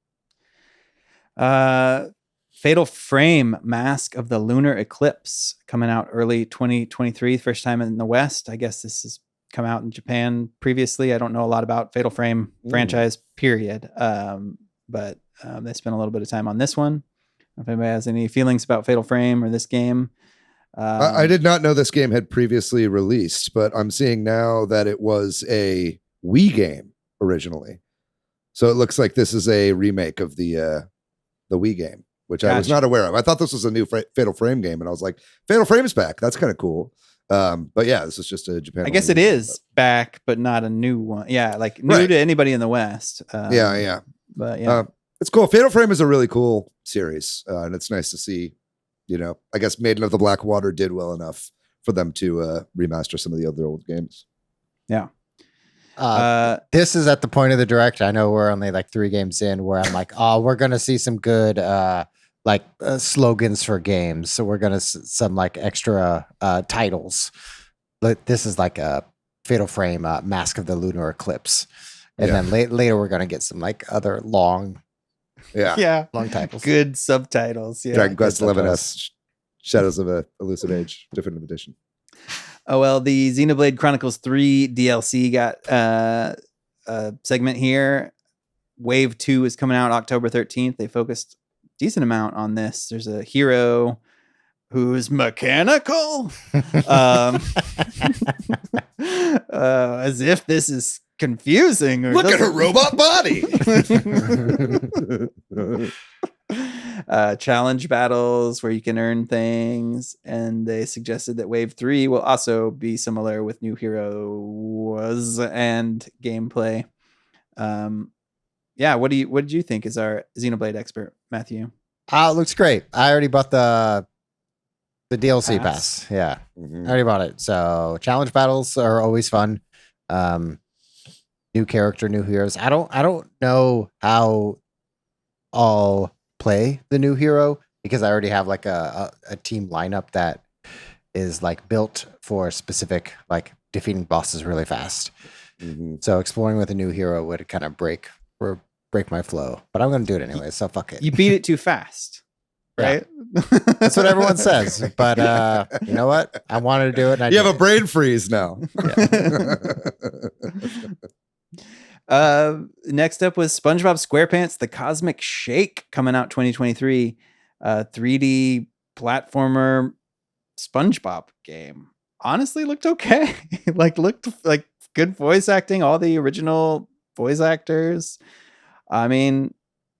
Fatal Frame: Mask of the Lunar Eclipse, coming out early 2023, first time in the West. I guess this has come out in Japan previously. I don't know a lot about Fatal Frame franchise, period. But they spent a little bit of time on this one. If anybody has any feelings about Fatal Frame or this game. I did not know this game had previously released, but I'm seeing now that it was a Wii game originally. So it looks like this is a remake of the Wii game, which I was not aware of. I thought this was a new Fatal Frame game, and I was like, Fatal Frame's back. That's kind of cool. But yeah, this is just a Japan. I guess it is back, but not a new one. Yeah, like new to anybody in the West. Yeah. But yeah, it's cool. Fatal Frame is a really cool series, and it's nice to see. I guess Maiden of the Black Water did well enough for them to remaster some of the other old games. Yeah. This is at the point of the direct. I know we're only like 3 games in where I'm like, oh, we're gonna see some good slogans for games. So we're gonna some like extra titles. But this is like a Fatal Frame, Mask of the Lunar Eclipse, and then later we're gonna get some like other long titles, good subtitles. Yeah, Dragon Quest XI Shadows of a Elusive Age Definitive Edition. Oh, well, the Xenoblade Chronicles 3 DLC got a segment here. Wave 2 is coming out October 13th. They focused a decent amount on this. There's a hero who's mechanical. As if this is confusing. Look at her robot body. Challenge battles where you can earn things, and they suggested that Wave 3 will also be similar with new heroes and gameplay. What did you think as our Xenoblade expert, Matthew? It looks great. I already bought the DLC pass. Yeah. I already bought it. So challenge battles are always fun. New character, new heroes. I don't know how I'll play the new hero because I already have like a team lineup that is like built for specific like defeating bosses really fast. So exploring with a new hero would kind of break my flow, but I'm going to do it anyway. So fuck it. You beat it too fast, right? That's what everyone says. But you know what? I wanted to do it. And you have a brain freeze now. Next up was SpongeBob SquarePants: The Cosmic Shake, coming out 2023. 3D platformer SpongeBob game. Honestly, looked okay. Looked like good voice acting. All the original voice actors. I mean,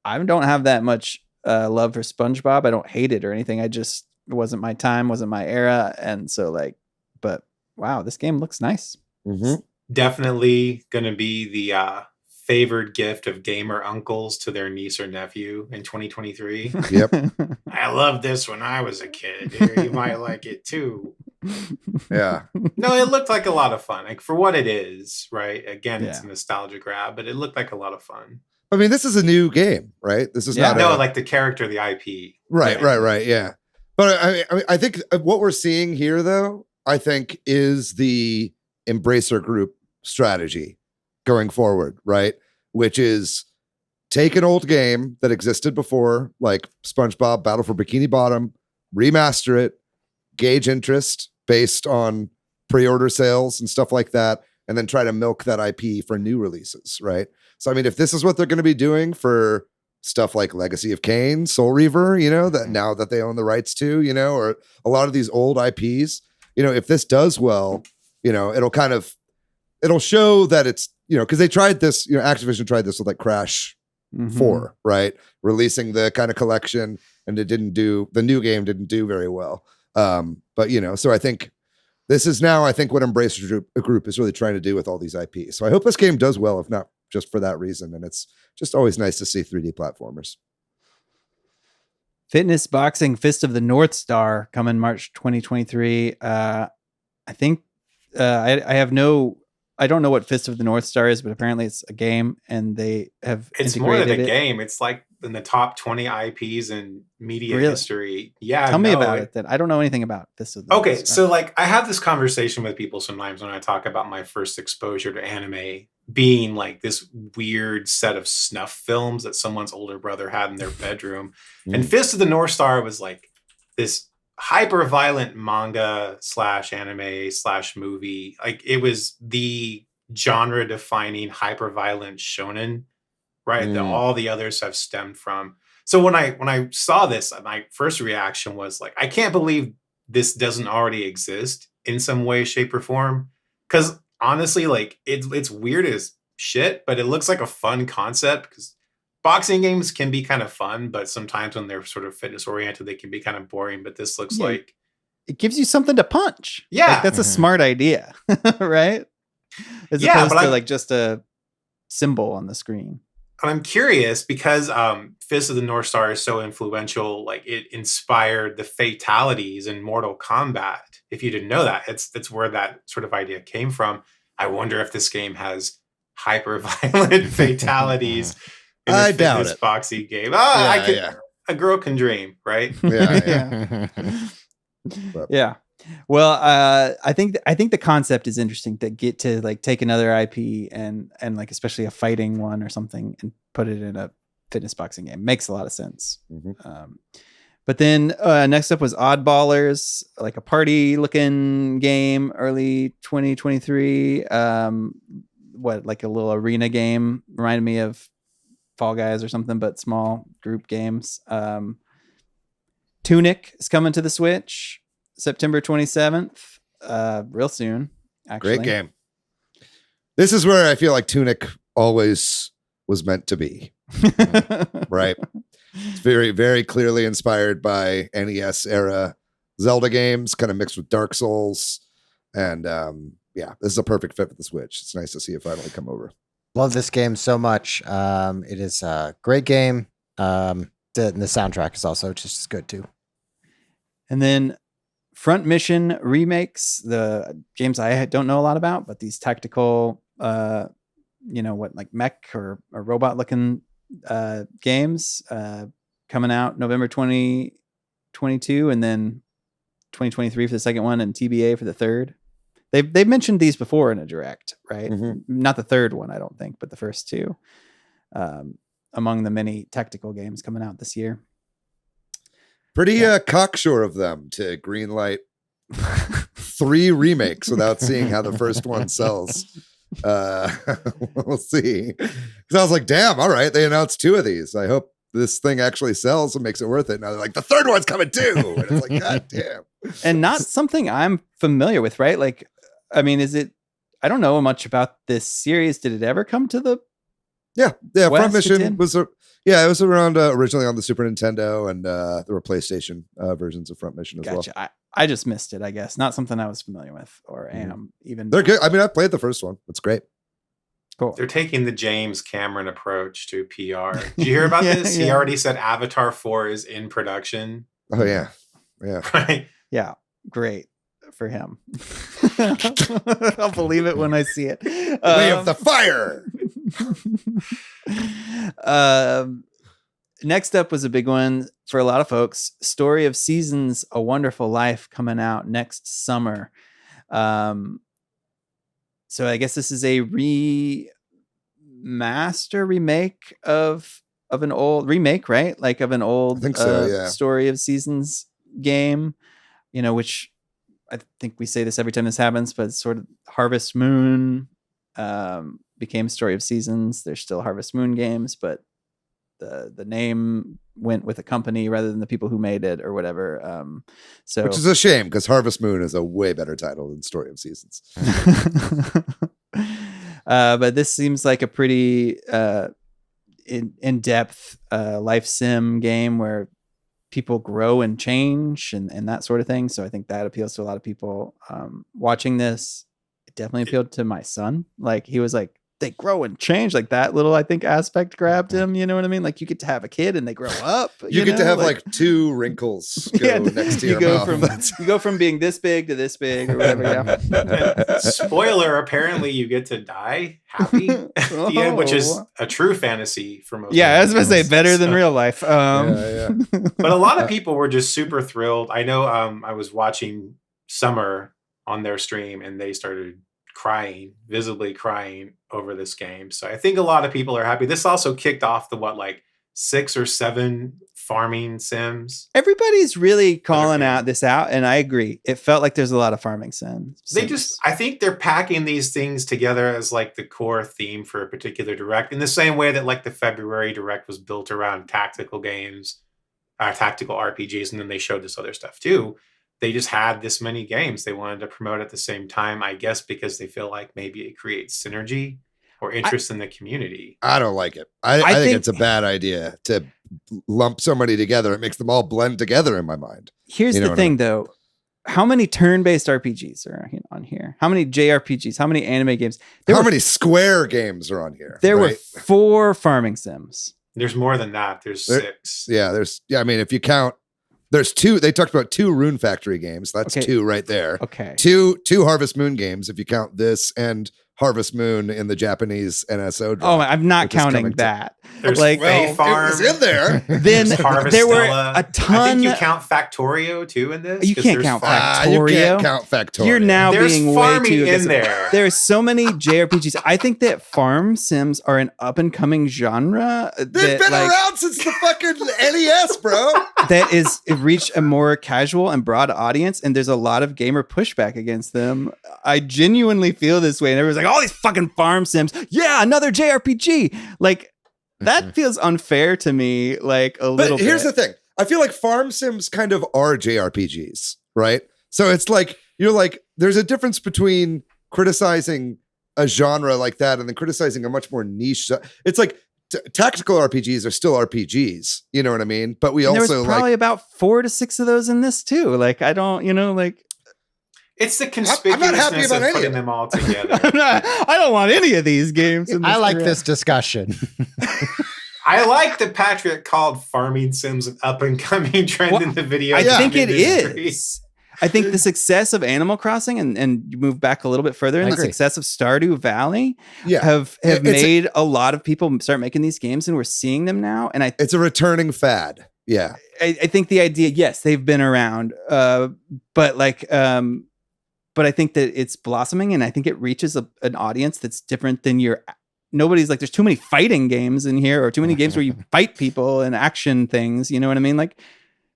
I don't have that much love for SpongeBob. I don't hate it or anything. I just It wasn't my time, wasn't my era. And so like, but wow, this game looks nice. Mm-hmm. Definitely going to be the favored gift of gamer uncles to their niece or nephew in 2023. Yep. I loved this when I was a kid. Here, you might like it too. Yeah. No, it looked like a lot of fun. Like for what it is, right? Again, it's Yeah. a nostalgia grab, but it looked like a lot of fun. I mean, this is a new game, right? This is not No, like the character, the IP. Right. Yeah. But I think what we're seeing here, though, I think is the Embracer Group strategy going forward, right? Which is take an old game that existed before, like SpongeBob Battle for Bikini Bottom, remaster it, gauge interest based on pre-order sales and stuff like that, and then try to milk that IP for new releases, right? So, I mean, if this is what they're going to be doing for stuff like Legacy of Kain, Soul Reaver, that now that they own the rights to, or a lot of these old IPs, if this does well, it'll show that it's, because they tried this, Activision tried this with like Crash 4, right? Releasing the kind of collection, and the new game didn't do very well. But so I think this is now, what Embracer Group is really trying to do with all these IPs. So I hope this game does well, if not just for that reason. And it's just always nice to see 3D platformers. Fitness Boxing Fist of the North Star coming March 2023. I think I don't know what Fist of the North Star is, but apparently it's a game, and they have It's more than a game. It's like in the top 20 IPs in media history. Yeah. Tell me about it then. I don't know anything about Fist of the North Star. So like I have this conversation with people sometimes when I talk about my first exposure to anime being like this weird set of snuff films that someone's older brother had in their bedroom. And Fist of the North Star was like this hyper violent manga / anime / movie. Like it was the genre defining hyper violent shonen, right? That all the others have stemmed from. So when I saw this, my first reaction was like, I can't believe this doesn't already exist in some way, shape, or form. Because honestly, like it's weird as shit, but it looks like a fun concept, because boxing games can be kind of fun, but sometimes when they're sort of fitness oriented, they can be kind of boring. But this looks like it gives you something to punch. Yeah. Like, that's a smart idea, right? As opposed to like just a symbol on the screen. And I'm curious because Fist of the North Star is so influential. Like it inspired the fatalities in Mortal Kombat. If you didn't know that, it's where that sort of idea came from. I wonder if this game has hyper violent fatalities. I doubt it. Boxing game. A girl can dream, right? Yeah. Yeah. Well, I think the concept is interesting, to get to like take another IP and like especially a fighting one or something and put it in a fitness boxing game. Makes a lot of sense. But then next up was Oddballers, like a party looking game, early 2023. Like a little arena game, reminded me of Fall Guys or something, but small group games. Tunic is coming to the Switch September 27th, real soon, actually. Great game. This is where I feel like Tunic always was meant to be. Right? It's very, very clearly inspired by NES era Zelda games, kind of mixed with Dark Souls. And this is a perfect fit for the Switch. It's nice to see it finally come over. Love this game so much. It is a great game. The soundtrack is also just as good too. And then Front Mission remakes, the games I don't know a lot about, but these tactical, like mech or robot looking games coming out November 2022, and then 2023 for the second one, and TBA for the third. They've mentioned these before in a direct, right? Not the third one, I don't think, but the first two, among the many tactical games coming out this year. Pretty cocksure of them to greenlight 3 remakes without seeing how the first one sells. We'll see. Because I was like, damn, all right, they announced 2 of these. I hope this thing actually sells and makes it worth it. Now they're like, the third one's coming too. And it's like, God damn. And not something I'm familiar with, right? Like, I mean, I don't know much about this series. Did it ever come to the Yeah, West, Front it Mission did? was it was around originally on the Super Nintendo, and there were PlayStation versions of Front Mission as well. Gotcha. I just missed it, I guess. Not something I was familiar with or Mhm. am even. They're good. I mean, I played the first one. It's great. Cool. They're taking the James Cameron approach to PR. Did you hear about Yeah, this? He yeah. already said Avatar 4 is in production. Oh yeah, yeah. Right? Yeah, great for him. I'll believe it when I see it. Way of the fire. Next up was a big one for a lot of folks. Story of Seasons: A Wonderful Life coming out next summer. So I guess this is a remake of an old remake, right? Like of an old I think so, yeah. Story of Seasons game, which I think we say this every time this happens, but it's sort of Harvest Moon became Story of Seasons. There's still Harvest Moon games, but the name went with a company rather than the people who made it or whatever. So Which is a shame because Harvest Moon is a way better title than Story of Seasons. But this seems like a pretty in-depth life sim game where people grow and change and that sort of thing. So I think that appeals to a lot of people. Watching this, it definitely appealed to my son. Like he was like, they grow and change, like that little, I think, aspect grabbed him. You know what I mean? Like you get to have a kid and they grow up. You get to have like two wrinkles go next to your mouth. You go from being this big to this big or whatever. Yeah. Spoiler, apparently you get to die happy at the end, which is a true fantasy for most. Yeah, I was going to say games. better than real life. But a lot of people were just super thrilled. I know I was watching Summer on their stream and they started visibly crying over this game. So I think a lot of people are happy. This also kicked off the 6 or 7 farming sims. Everybody's really calling this out, and I agree. It felt like there's a lot of farming sims. I think they're packing these things together as like the core theme for a particular direct, in the same way that like the February direct was built around tactical games, tactical RPGs, and then they showed this other stuff too. They just had this many games they wanted to promote at the same time, I guess, because they feel like maybe it creates synergy or interest in the community. I don't like it. I think it's a bad idea to lump so many together. It makes them all blend together in my mind. Here's the thing, though. How many turn-based RPGs are on here? How many JRPGs? How many anime games? How many Square games are on here? There were 4 farming sims. There's more than that. There's 6. Yeah, I mean, if you count, there's 2. They talked about 2 Rune Factory games. That's 2 right there. Okay. 2 Harvest Moon games, if you count this and Harvest Moon in the Japanese NSO drop. Oh, I'm not counting that. There's Fae Farm. It was in there. Then there were a ton. I think you count Factorio too in this. You can't count Factorio. You can't count Factorio. You're now being way too in there. There's so many JRPGs. I think that farm sims are an up and coming genre. They've been around since the fucking NES, bro. That is reached a more casual and broad audience, and there's a lot of gamer pushback against them. I genuinely feel this way, and everyone's like, all these fucking farm sims. Yeah, another JRPG. Like, that feels unfair to me, like a little bit. But here's the thing. I feel like farm sims kind of are JRPGs, right? So it's like, there's a difference between criticizing a genre like that and then criticizing a much more niche. It's like tactical RPGs are still RPGs. You know what I mean? But there was probably about 4 to 6 of those in this too. Like, I don't, it's the conspicuousness of putting them all together. I don't want any of these games. I like this discussion. I like that Patrick called farming sims an up and coming trend in the video. I think it is. I think the success of Animal Crossing and you move back a little bit further, and the success of Stardew Valley have made a lot of people start making these games, and we're seeing them now. And it's a returning fad. Yeah, I think the idea, yes, they've been around, but I think that it's blossoming, and I think it reaches an audience that's different than nobody's like, there's too many fighting games in here, or too many games where you fight people and action things. You know what I mean? Like,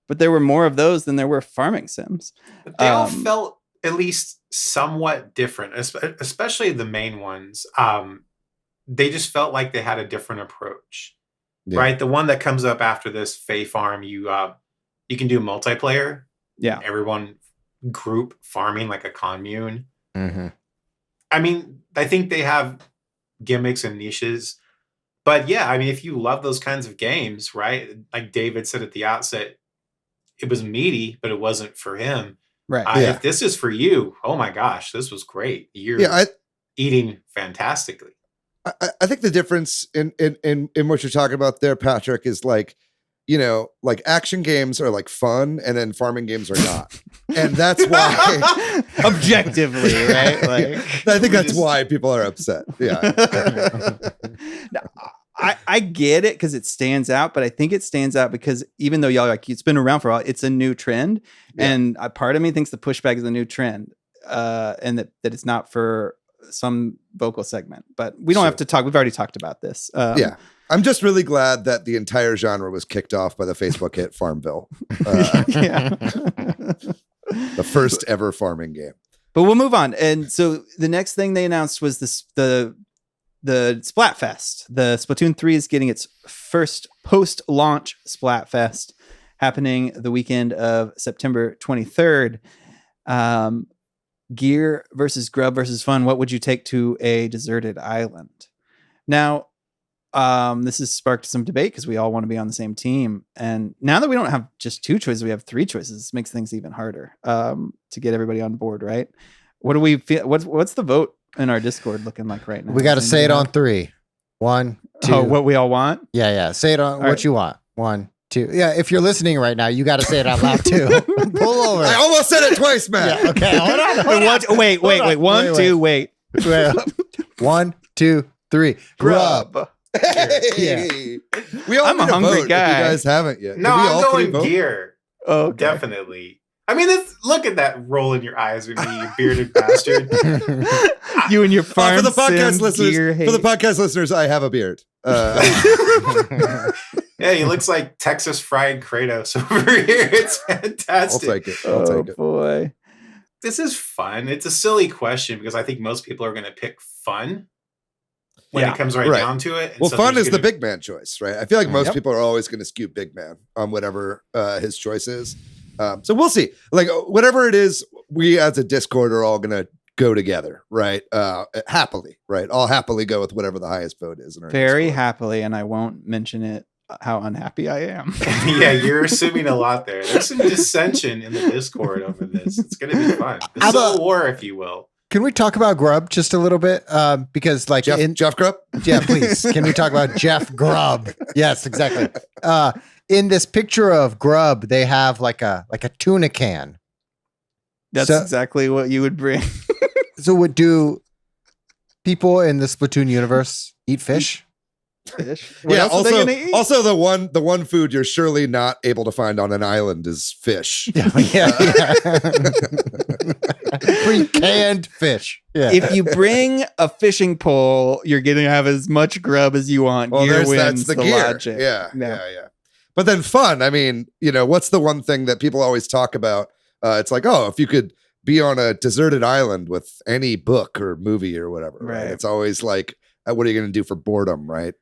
but there were more of those than there were farming sims. But they all felt at least somewhat different, especially the main ones. They just felt like they had a different approach, right? The one that comes up after this, Fae Farm, you can do multiplayer. Yeah. Everyone group farming like a commune. Mm-hmm. I mean, I think they have gimmicks and niches, But yeah, I mean, if you love those kinds of games, right? Like David said at the outset, it was meaty, but it wasn't for him. Right. If this is for you, oh my gosh, this was great. You're eating fantastically. I think the difference in what you're talking about there, Patrick, is like, like action games are like fun, and then farming games are not, and that's why objectively, right? Like, I think that's why people are upset. Yeah, no, I get it because it stands out, but I think it stands out because even though y'all like it's been around for a while, it's a new trend, and part of me thinks the pushback is a new trend, and that it's not for some vocal segment, but we don't have to talk. We've already talked about this. I'm just really glad that the entire genre was kicked off by the Facebook hit Farmville. The first ever farming game. But we'll move on. And so the next thing they announced was the Splatfest. The Splatoon 3 is getting its first post-launch Splatfest happening the weekend of September 23rd. Gear versus grub versus fun. What would you take to a deserted island? Now, this has sparked some debate because we all want to be on the same team. And now that we don't have just 2 choices, we have 3 choices. This makes things even harder to get everybody on board, right? What do we feel? What's the vote in our Discord looking like right now? We got to say it on 3. 1, 2. Oh, what we all want? Yeah. Say it on what you want. 1, 2. Yeah, if you're listening right now, you got to say it out loud too. Pull over. I almost said it twice, Matt. Yeah, okay, hold on. Wait. 1, 2, wait. 1, 2, 3. Grub. Hey. We all I'm a hungry guy. If you guys haven't yet. No, I'm going gear. Oh, okay. Definitely. I mean, look at that roll in your eyes with me, you bearded bastard. You and your farm for the podcast listeners. gear For the podcast listeners, I have a beard. Yeah, he looks like Texas fried Kratos over here. It's fantastic. I'll take it. I'll take it. Boy. This is fun. It's a silly question because I think most people are going to pick fun when it comes down to it. And well, so fun is the big man choice, right? I feel like most people are always going to skew big man on whatever his choice is. So we'll see. Like whatever it is, we as a Discord are all going to go together, right? Happily, right? I'll happily go with whatever the highest vote is. In our Very Discord. happily, and I won't mention it. How unhappy I am. Yeah, you're assuming a lot there. There's some dissension in the Discord over this. It's going to be fun. The Civil War, if you will. Can we talk about Grub just a little bit? Because like Jeff Grubb? Yeah, please. Can we talk about Jeff Grubb? Yes, exactly. In this picture of Grub, they have like a tuna can. That's exactly what you would bring. So do people in the Splatoon universe eat fish? Fish? What else are they gonna eat? Also the one food you're surely not able to find on an island is fish. Yeah. Pre-canned fish. Yeah. If you bring a fishing pole, you're gonna have as much grub as you want. Well, gear wins that's the the gear. logic. Yeah. But then fun. I mean, what's the one thing that people always talk about? It's like, if you could be on a deserted island with any book or movie or whatever, right? It's always like, what are you going to do for boredom, right?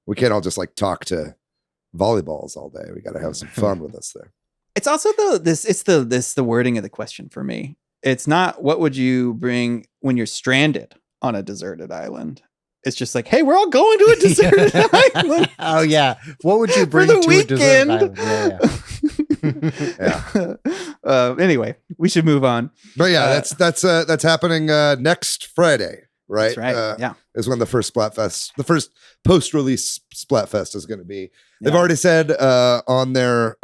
We can't all just like talk to volleyballs all day. We got to have some fun with us there. It's also the wording of the question for me. It's not what would you bring when you're stranded on a deserted island. It's just like, hey, we're all going to a deserted island. Oh yeah, what would you bring for the to weekend? A deserted island? Yeah. Anyway, we should move on. But yeah, that's happening next Friday, right? That's right. Is when the first post-release Splatfest is going to be. They've already said on their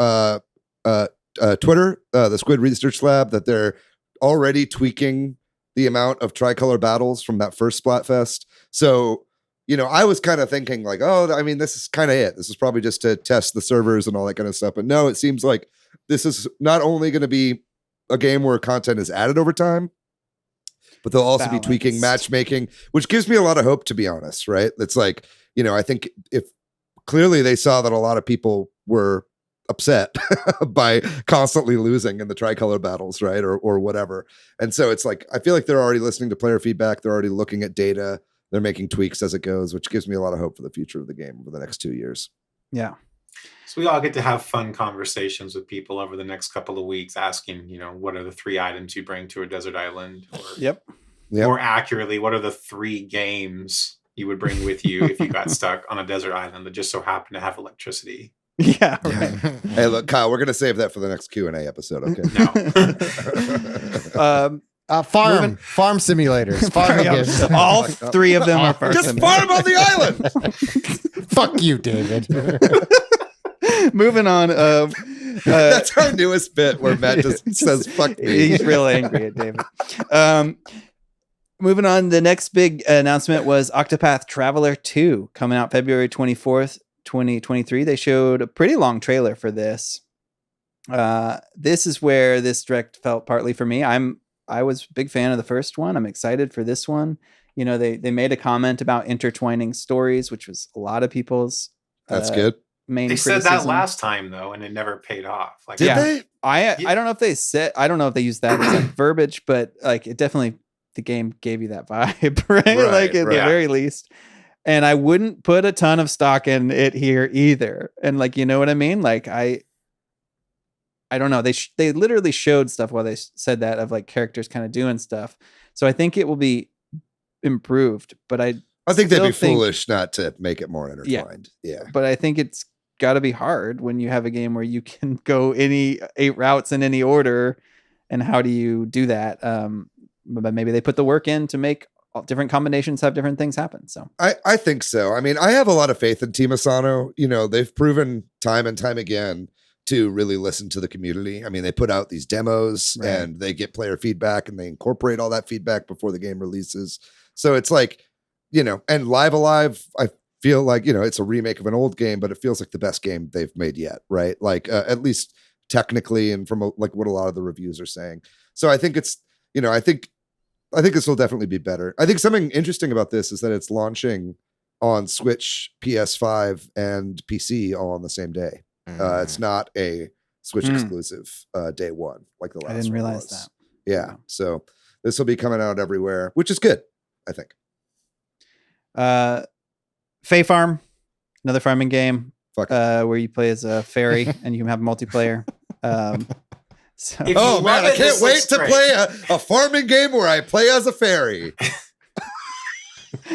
Twitter, the Squid Research Lab, that they're already tweaking the amount of tricolor battles from that first Splatfest. So, I was kind of thinking like, this is kind of it. This is probably just to test the servers and all that kind of stuff. But no, it seems like this is not only going to be a game where content is added over time, but they'll also be tweaking matchmaking, which gives me a lot of hope, to be honest, right? It's like, I think if clearly they saw that a lot of people were upset by constantly losing in the tricolor battles, right? Or whatever. And so it's like, I feel like they're already listening to player feedback. They're already looking at data. They're making tweaks as it goes, which gives me a lot of hope for the future of the game over the next 2 years. Yeah. So we all get to have fun conversations with people over the next couple of weeks, asking, what are the 3 items you bring to a desert island? Or, Yep. More accurately, what are the 3 games, you would bring with you if you got stuck on a desert island that just so happened to have electricity. Yeah, right. Hey, look, Kyle, we're gonna save that for the next Q&A episode. Okay. No. Farm simulators. Farm games. All three of them are farm Just simulators. farm on the island. Fuck you, David. Moving on. That's our newest bit where Matt just says "fuck me." He's real angry at David. Moving on, the next big announcement was Octopath Traveler 2 coming out February 24th, 2023. They showed a pretty long trailer for this. This is where this direct felt partly for me. I was a big fan of the first one. I'm excited for this one. You know, they made a comment about intertwining stories, which was a lot of people's That's good. main They said that criticism. last time though, and it never paid off. Like, Did they? I don't know if they said, I don't know if they used that exact verbiage, but like it definitely, the game gave you that vibe, right? Like at the right. very least. And I wouldn't put a ton of stock in it here either. And like, you know what I mean? Like I don't know. They literally showed stuff while they said that of like characters kind of doing stuff. So I think it will be improved, but I think they'd still be foolish not to make it more intertwined. Yeah. but I think it's got to be hard when you have a game where you can go any 8 routes in any order. And how do you do that? But maybe they put the work in to make all different combinations have different things happen. So I think so. I mean, I have a lot of faith in Team Asano. You know, they've proven time and time again to really listen to the community. I mean, they put out these demos and they get player feedback and they incorporate all that feedback before the game releases. So it's like, you know, and Live Alive, I feel like, you know, it's a remake of an old game, but it feels like the best game they've made yet, right? Like at least technically and from like what a lot of the reviews are saying. So I think it's, you know, I think this will definitely be better. I think something interesting about this is that it's launching on Switch, PS5, and PC all on the same day. It's not a Switch exclusive day one like the last one. I didn't realize was. that. Yeah. So this will be coming out everywhere, which is good, I think. Fae Farm, another farming game Fuck where you play as a fairy and you can have multiplayer. So If oh you man, love I it, can't this wait looks to great. play a farming game where I play as a fairy.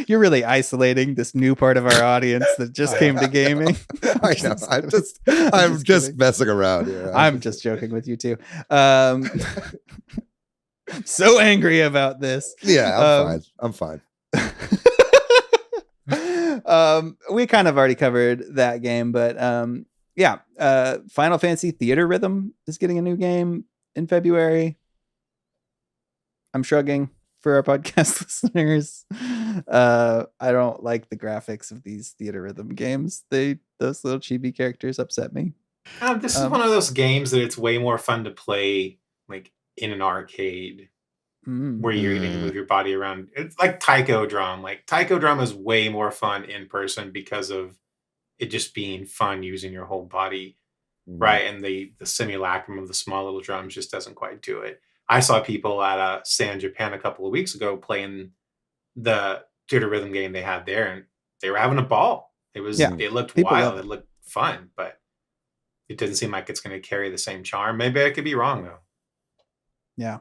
you're really isolating this new part of our audience that just came to gaming. I know. I'm just kidding. messing around here. I'm just joking with you too. So angry about this. Yeah, I'm fine. We kind of already covered that game, but Final Fantasy Theater Rhythm is getting a new game in February. I'm shrugging for our podcast listeners. I don't like the graphics of these Theater Rhythm games. Those little chibi characters upset me. This is one of those games that it's way more fun to play like in an arcade where you're going to move your body around. It's like Taiko Drum. Like Taiko Drum is way more fun in person because of it just being fun using your whole body, right? And the simulacrum of the small little drums just doesn't quite do it. I saw people at San Japan a couple of weeks ago playing the Theater Rhythm game they had there, and they were having a ball. It looked People wild. love it. It looked fun, but it doesn't seem like it's going to carry the same charm. Maybe I could be wrong though. Yeah.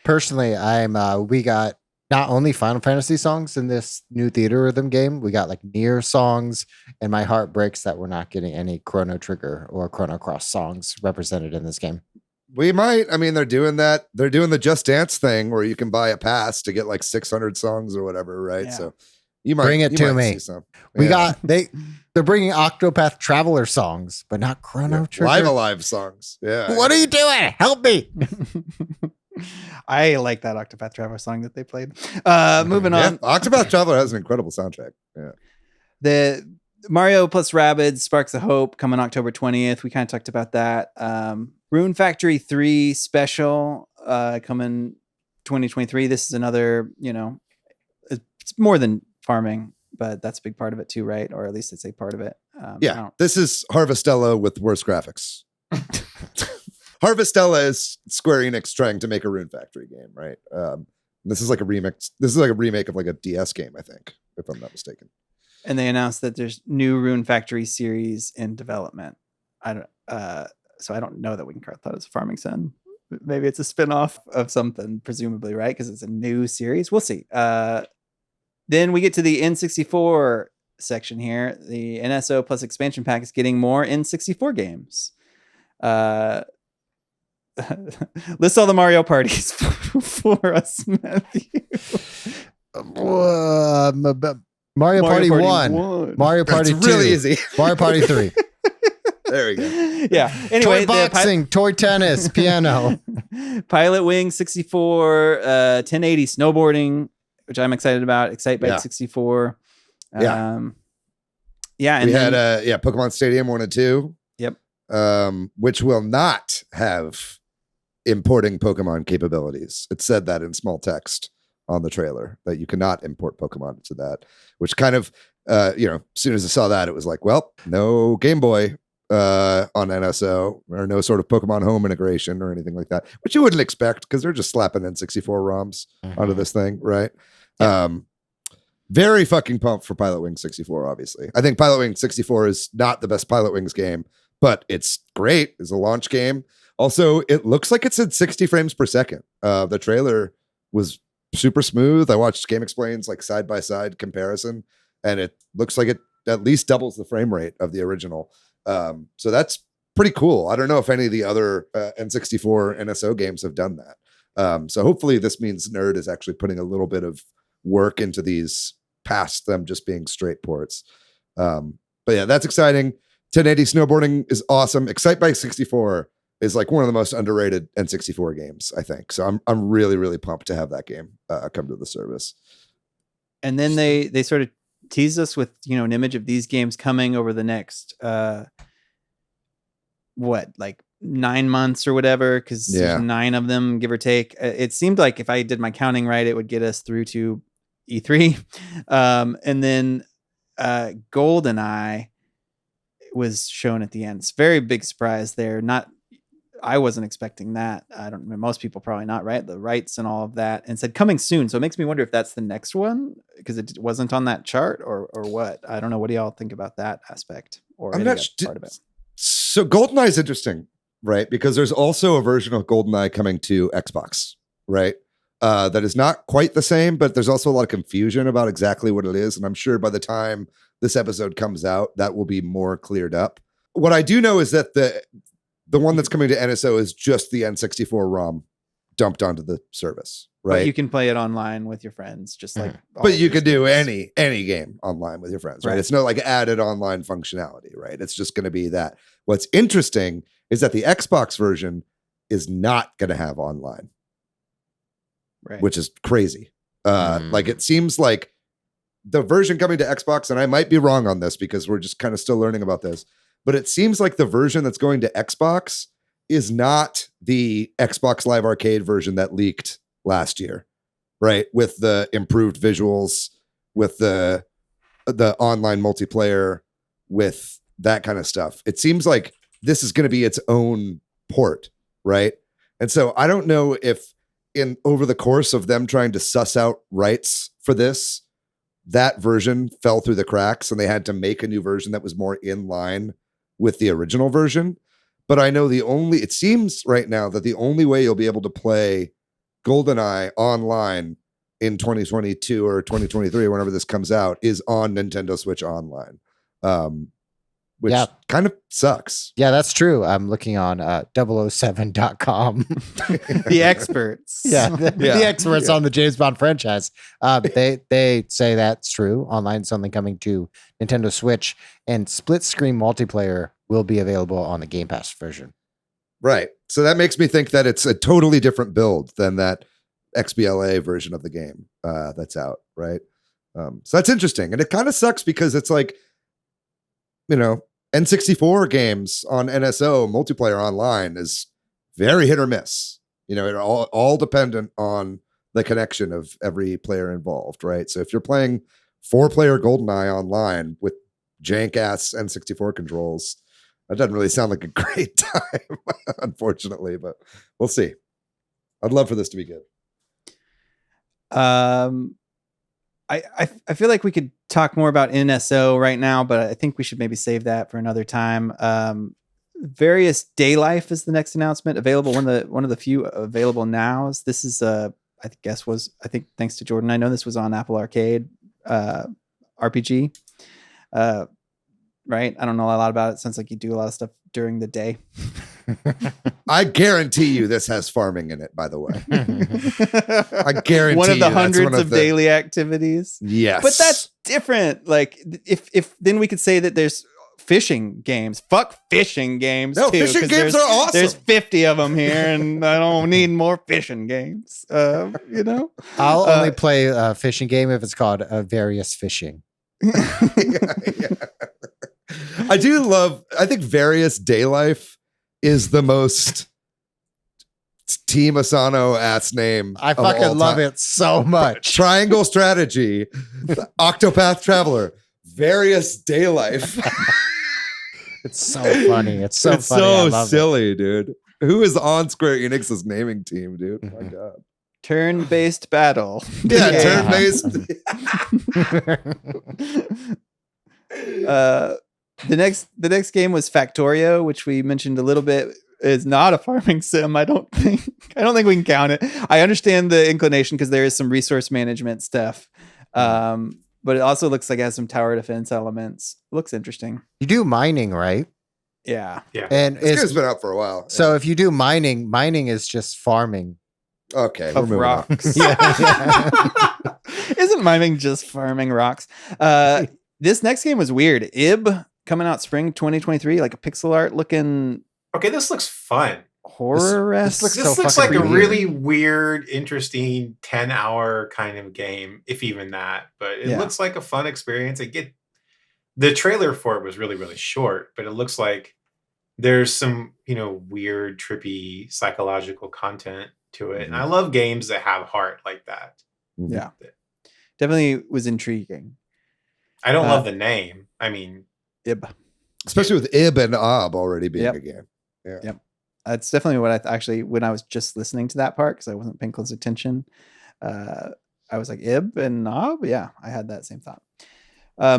Personally, we got not only Final Fantasy songs in this new Theater Rhythm game, we got like Nier songs, and my heart breaks that we're not getting any Chrono Trigger or Chrono Cross songs represented in this game. We might. I mean, they're doing that. They're doing the Just Dance thing where you can buy a pass to get like 600 songs or whatever, right? Yeah. So you might Bring it to me. see some. We Yeah. got they're bringing Octopath Traveler songs, but not Chrono Trigger. Live Alive songs. Yeah. What are you doing? Help me! I like that Octopath Traveler song that they played. Moving Yeah, on. Octopath Traveler has an incredible soundtrack. Yeah. The Mario plus Rabbids Sparks of Hope coming October 20th. We kind of talked about that. Rune Factory 3 special coming 2023. This is another, it's more than farming, but that's a big part of it too, right? Or at least it's a part of it. Yeah. This is Harvestella with worse graphics. Harvestella is Square Enix trying to make a Rune Factory game, right? This is like a remix. This is like a remake of like a DS game, I think, if I'm not mistaken. And they announced that there's new Rune Factory series in development. So I don't know that we can call that as a farming sim. Maybe it's a spin-off of something, presumably, right? Because it's a new series. We'll see. Then we get to the N64 section here. The NSO plus expansion pack is getting more N64 games. List all the Mario parties for us, Matthew. Mario Party 1. Mario Party 2. That's really easy. Mario Party 3. There we go. Yeah. Anyway, toy boxing, toy tennis, piano. Pilot Wing 64, 1080 snowboarding, which I'm excited about. Excitebike 64. Yeah. And we had Pokemon Stadium 1 and 2. Yep. Which will not have importing Pokemon capabilities. It said that in small text on the trailer that you cannot import Pokemon to that, which kind of, as soon as I saw that, it was like, well, no Game Boy on NSO or no sort of Pokemon Home integration or anything like that, which you wouldn't expect because they're just slapping N64 ROMs onto this thing, right? Yeah. Very fucking pumped for Pilot Wing 64, obviously. I think Pilot Wing 64 is not the best Pilot Wings game, but it's great as a launch game. Also, it looks like it's at 60 frames per second. The trailer was super smooth. I watched Game Explain's like side-by-side comparison, and it looks like it at least doubles the frame rate of the original. So that's pretty cool. I don't know if any of the other N64 NSO games have done that. So hopefully this means Nerd is actually putting a little bit of work into these past them just being straight ports. But yeah, that's exciting. 1080 snowboarding is awesome. Excitebike 64 is like one of the most underrated N64 games, I think. So I'm really, really pumped to have that game come to the service. And then they sort of tease us with, an image of these games coming over the next, 9 months or whatever, because there's 9 of them, give or take. It seemed like if I did my counting right, it would get us through to E3. And then GoldenEye was shown at the end. It's a very big surprise there. I wasn't expecting that. I don't know. Most people probably not, right? The rights and all of that, and said coming soon. So it makes me wonder if that's the next one because it wasn't on that chart or what. I don't know. What do y'all think about that aspect or I'm not part of it? So GoldenEye is interesting, right? Because there's also a version of GoldenEye coming to Xbox, right? That is not quite the same, but there's also a lot of confusion about exactly what it is. And I'm sure by the time this episode comes out, that will be more cleared up. What I do know is that the one that's coming to NSO is just the N64 ROM dumped onto the service, right? But you can play it online with your friends, just like. But you could do any game online with your friends, right? It's no like added online functionality, right? It's just going to be that. What's interesting is that the Xbox version is not going to have online, right? Which is crazy. Like it seems like the version coming to Xbox, and I might be wrong on this because we're just kind of still learning about this. But it seems like the version that's going to Xbox is not the Xbox Live Arcade version that leaked last year, right? With the improved visuals, with the online multiplayer, with that kind of stuff. It seems like this is going to be its own port, right? And so I don't know if over the course of them trying to suss out rights for this, that version fell through the cracks and they had to make a new version that was more in line with the original version. But I know it seems right now that the only way you'll be able to play GoldenEye online in 2022 or 2023, whenever this comes out, is on Nintendo Switch Online, which kind of sucks. Yeah, that's true. I'm looking on 007.com. The experts. The experts on the James Bond franchise. They say that's true. Online is only coming to Nintendo Switch, and split screen multiplayer will be available on the Game Pass version. Right. So that makes me think that it's a totally different build than that XBLA version of the game that's out, right? So that's interesting. And it kind of sucks because it's like, N64 games on NSO multiplayer online is very hit or miss. It all dependent on the connection of every player involved, right? So if you're playing 4-player GoldenEye online with jank-ass N64 controls, that doesn't really sound like a great time, unfortunately, but we'll see. I'd love for this to be good. I feel like we could talk more about NSO right now, but I think we should maybe save that for another time. Various Day Life is the next announcement available. One of the few available now. This is I think thanks to Jordan, I know this was on Apple Arcade RPG. Right? I don't know a lot about it. Sounds like you do a lot of stuff during the day. I guarantee you this has farming in it, by the way. I guarantee one of the you hundreds of daily activities. Yes. But that's different. Like if then we could say that there's fishing games. Fuck fishing games No, too. fishing 'cause games are awesome. There's 50 of them here, and I don't need more fishing games. You know? I'll only play a fishing game if it's called Various Fishing. I think Various Day Life is the most Team Asano ass name. I fucking love it so much. Triangle Strategy, Octopath Traveler, Various Day Life. It's so funny. It's so It's funny. I so love silly, dude. Who is on Square Enix's naming team, dude? My God. Turn-based battle. Yeah, Yeah. turn-based. The next game was Factorio, which we mentioned a little bit. Is not a farming sim. I don't think we can count it. I understand the inclination because there is some resource management stuff, but it also looks like it has some tower defense elements. Looks interesting. You do mining, right? Yeah. And This game's it's, been out for a while. so if you do mining is just farming. Okay, we're Of moving on. rocks. Yeah. Isn't mining just farming rocks? This next game was weird. Ib coming out spring 2023, like a pixel art looking Okay, this looks fun. horror. this looks This so looks fucking like a weird. really weird, interesting 10-hour kind of game, if even that. But it Yeah. looks like a fun experience. The trailer for it was really, really short, but it looks like there's some, weird, trippy psychological content to it. And I love games that have heart like that. Yeah. Definitely was intriguing. I don't love the name. I mean, Ib. Especially with Ib and Ob already being Yep. a game. Yep. That's definitely what when I was just listening to that part, because I wasn't paying close attention, I was like, Ib and Nob? Yeah, I had that same thought.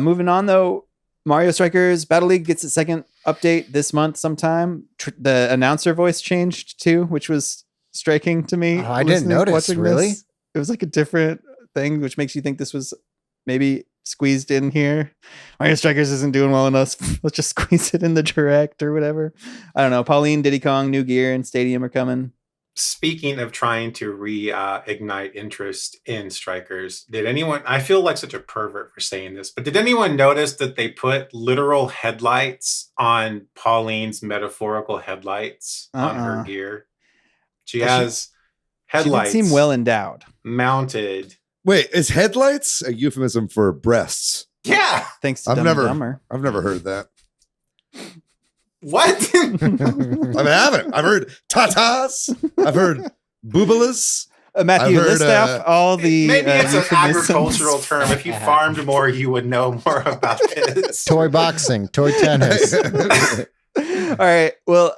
Moving on, though, Mario Strikers Battle League gets its second update this month sometime. The announcer voice changed, too, which was striking to me. Oh, I didn't notice, watching really? this. It was like a different thing, which makes you think this was maybe squeezed in here. Mario Strikers isn't doing well enough. Let's just squeeze it in the direct or whatever. I don't know. Pauline, Diddy Kong, New Gear, and Stadium are coming. speaking of trying to reignite interest in Strikers, I feel like such a pervert for saying this, but did anyone notice that they put literal headlights on Pauline's metaphorical headlights on her gear? She has headlights. She didn't seem well endowed. Mounted. Wait, is headlights a euphemism for breasts? Yeah. Thanks to I've Dumb and Dumber. never heard that. What? I haven't. I've heard tatas. I've heard boobalas. Matthew, I've heard, list off all the Maybe it's an euphemisms. agricultural term. If you farmed more, you would know more about this. Toy boxing, toy tennis. All right. Well,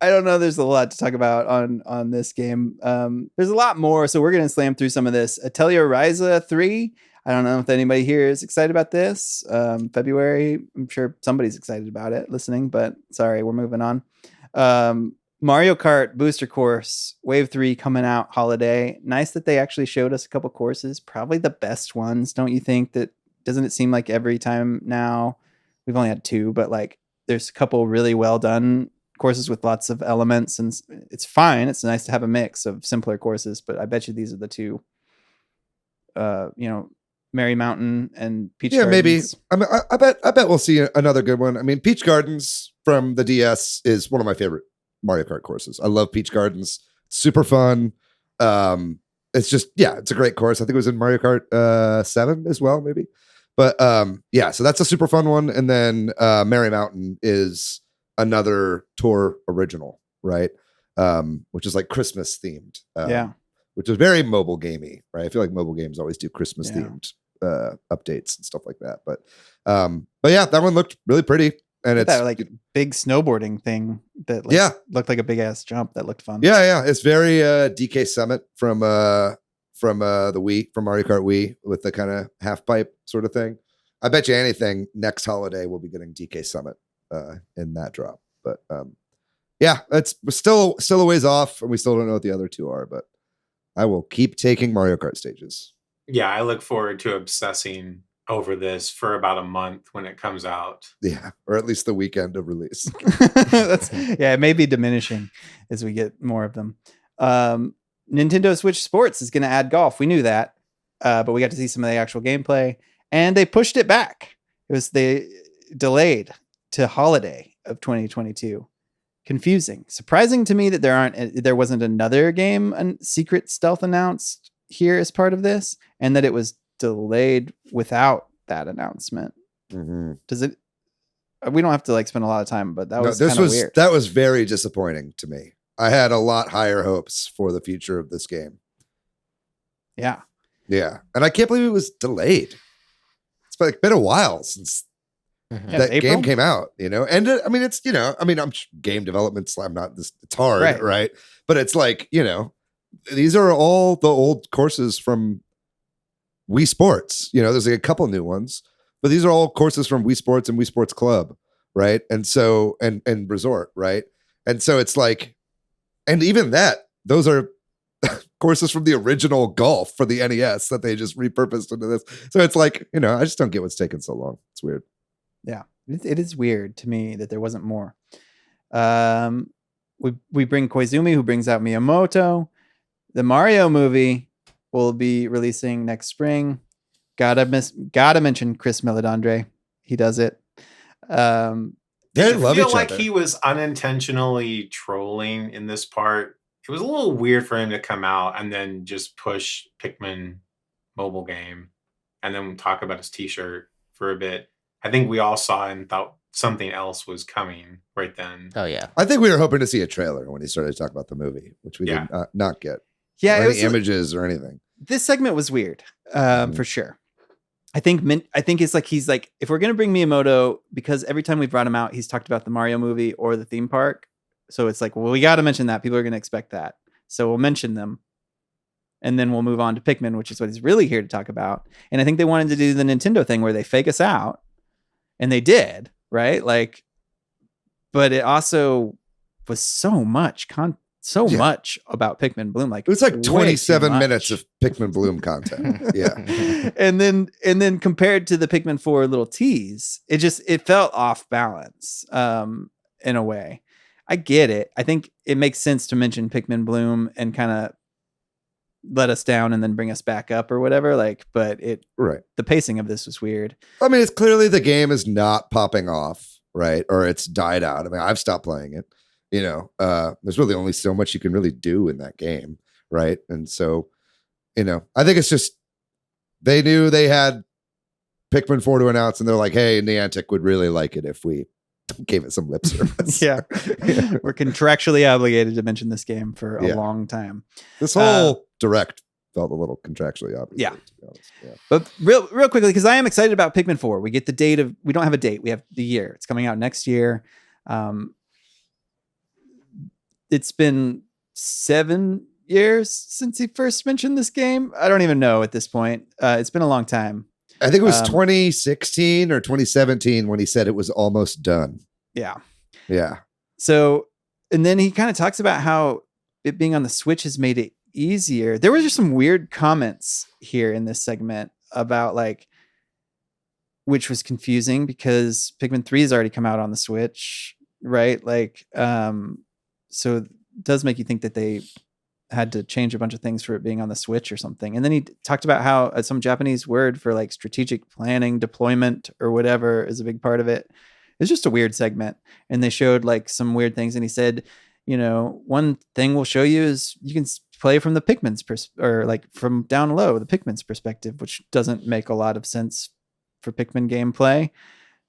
I don't know. There's a lot to talk about on this game. There's a lot more, so we're gonna slam through some of this. Atelier Ryza 3. I don't know if anybody here is excited about this. February. I'm sure somebody's excited about it listening, but sorry, we're moving on. Mario Kart Booster Course Wave 3 coming out holiday. Nice that they actually showed us a couple courses, probably the best ones, don't you think? Doesn't it seem like every time now, we've only had 2, but like there's a couple really well done courses with lots of elements, and it's fine. It's nice to have a mix of simpler courses, but I bet you these are the 2. Merry Mountain and Peach Gardens. Maybe. I mean, I bet we'll see another good one. I mean, Peach Gardens from the DS is one of my favorite Mario Kart courses. I love Peach Gardens. Super fun. It's just, it's a great course. I think it was in Mario Kart 7 as well, maybe. But so that's a super fun one. And then Merry Mountain is another tour original, right? Which is like Christmas themed. Which is very mobile gamey, right? I feel like mobile games always do Christmas themed updates and stuff like that. But that one looked really pretty. And it's that like big snowboarding thing that looked like a big ass jump that looked fun. Yeah. It's very DK Summit from the Wii, from Mario Kart Wii, with the kind of half pipe sort of thing. I bet you anything next holiday we'll be getting DK Summit in that drop. But we're still a ways off, and we still don't know what the other 2 are, but I will keep taking Mario Kart stages. Yeah, I look forward to obsessing over this for about a month when it comes out. Yeah, or at least the weekend of release. It may be diminishing as we get more of them. Nintendo Switch Sports is going to add golf. We knew that, but we got to see some of the actual gameplay, and they pushed it back. They delayed to holiday of 2022. Confusing. Surprising to me that there wasn't another game and secret stealth announced here as part of this, and that it was delayed without that announcement. Mm-hmm. Does it? We don't have to spend a lot of time, but that was kind of weird. That was very disappointing to me. I had a lot higher hopes for the future of this game. Yeah, and I can't believe it was delayed. It's been a while since that game came out, and I mean, it's I'm game development. I'm not this. It's hard, right? But it's these are all the old courses from Wii Sports. There's a couple new ones, but these are all courses from Wii Sports and Wii Sports Club, right? And so and Resort, right? And so it's and even that, those are courses from the original Golf for the NES that they just repurposed into this. So it's I just don't get what's taking so long. It's weird. Yeah, it is weird to me that there wasn't more. We bring Koizumi, who brings out Miyamoto. The Mario movie will be releasing next spring. Gotta mention Chris Meledandri. He does it. They love each other. Like he was unintentionally trolling in this part. It was a little weird for him to come out and then just push Pikmin mobile game and then talk about his t-shirt for a bit. I think we all saw and thought something else was coming right then. Oh yeah. I think we were hoping to see a trailer when he started to talk about the movie, which we did not get. Yeah, or any images or anything. This segment was weird, for sure. I think it's he's if we're gonna bring Miyamoto, because every time we brought him out, he's talked about the Mario movie or the theme park. So it's well, we got to mention that. People are gonna expect that, so we'll mention them, and then we'll move on to Pikmin, which is what he's really here to talk about. And I think they wanted to do the Nintendo thing where they fake us out, and they did, right? But it also was so much much about Pikmin Bloom. It was 27 minutes of Pikmin Bloom content. Yeah. and then compared to the Pikmin 4 little tease, it felt off balance in a way. I get it. I think it makes sense to mention Pikmin Bloom and kind of let us down and then bring us back up or whatever. But the pacing of this was weird. I mean, it's clearly the game is not popping off, right? Or it's died out. I mean, I've stopped playing it. There's really only so much you can really do in that game, right? And so, I think it's just they knew they had Pikmin 4 to announce, and they're like, "Hey, Niantic would really like it if we gave it some lip service." Yeah, we're contractually obligated to mention this game for a long time. This whole direct felt a little contractually obligated. Yeah, to be honest. Yeah. But real quickly, because I am excited about Pikmin 4. We get the date of. We don't have a date. We have the year. It's coming out next year. It's been 7 years since he first mentioned this game. I don't even know at this point. It's been a long time. I think it was 2016 or 2017 when he said it was almost done. Yeah. Yeah. So, and then he kind of talks about how it being on the Switch has made it easier. There were just some weird comments here in this segment about which was confusing because Pikmin 3 has already come out on the Switch, right? So it does make you think that they had to change a bunch of things for it being on the Switch or something. And then he talked about how some Japanese word for strategic planning, deployment or whatever is a big part of it. It's just a weird segment. And they showed some weird things. And he said, one thing we'll show you is you can play from the Pikmin's from down low, the Pikmin's perspective, which doesn't make a lot of sense for Pikmin gameplay.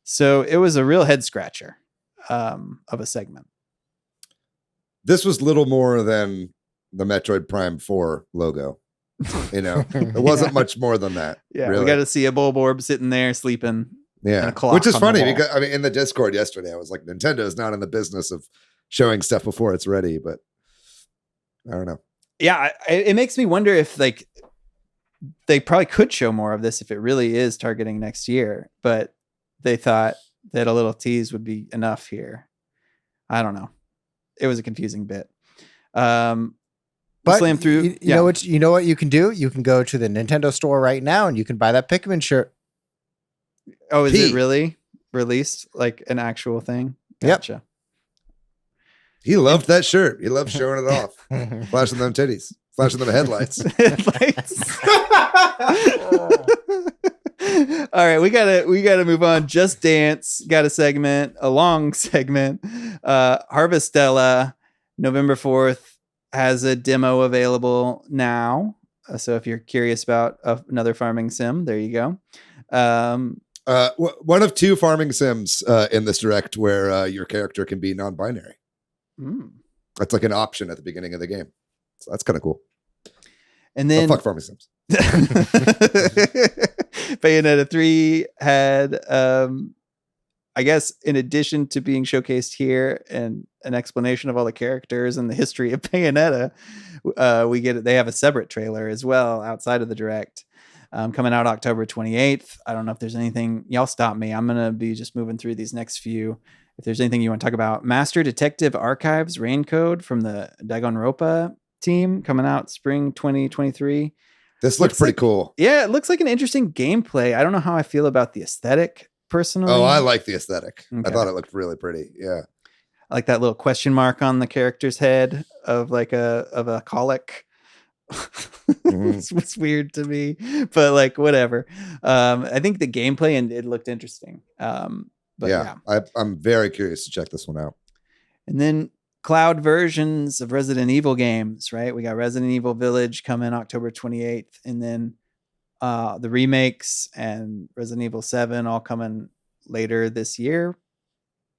So it was a real head scratcher of a segment. This was little more than the Metroid Prime 4 logo. It wasn't much more than that. Yeah, really. We got to see a Bulborb sitting there sleeping. Yeah, which is funny because in the Discord yesterday, I was like, Nintendo is not in the business of showing stuff before it's ready, but I don't know. Yeah, it makes me wonder if they probably could show more of this if it really is targeting next year, but they thought that a little tease would be enough here. I don't know. It was a confusing bit. But slam through. You know what you can do? You can go to the Nintendo store right now and you can buy that Pikmin shirt. Oh, is it really released like an actual thing? Gotcha. Yep. He loved that shirt. He loved showing it off, flashing them titties, flashing them headlights. All right, we gotta move on. Just Dance got a long segment. Harvestella, November 4th, has a demo available now. So if you're curious about another farming sim, there you go. One of 2 farming sims in this direct where your character can be non-binary. That's like an option at the beginning of the game. So that's kind of cool. And then fuck farming sims. Bayonetta 3 had, I guess, in addition to being showcased here and an explanation of all the characters and the history of Bayonetta, they have a separate trailer as well outside of the direct, coming out October 28th. I don't know if there's anything. Y'all stop me. I'm gonna be just moving through these next few. If there's anything you want to talk about, Master Detective Archives Raincode from the Danganronpa team coming out spring 2023. This looks pretty cool. Yeah, it looks like an interesting gameplay. I don't know how I feel about the aesthetic personally. Oh, I like the aesthetic. Okay. I thought it looked really pretty. Yeah. I like that little question mark on the character's head of like a colic. It's weird to me, but like whatever. I think the gameplay and it looked interesting. But yeah. I'm very curious to check this one out. And then cloud versions of Resident Evil games, right? We got Resident Evil Village coming October 28th, and then the remakes and Resident Evil 7 all coming later this year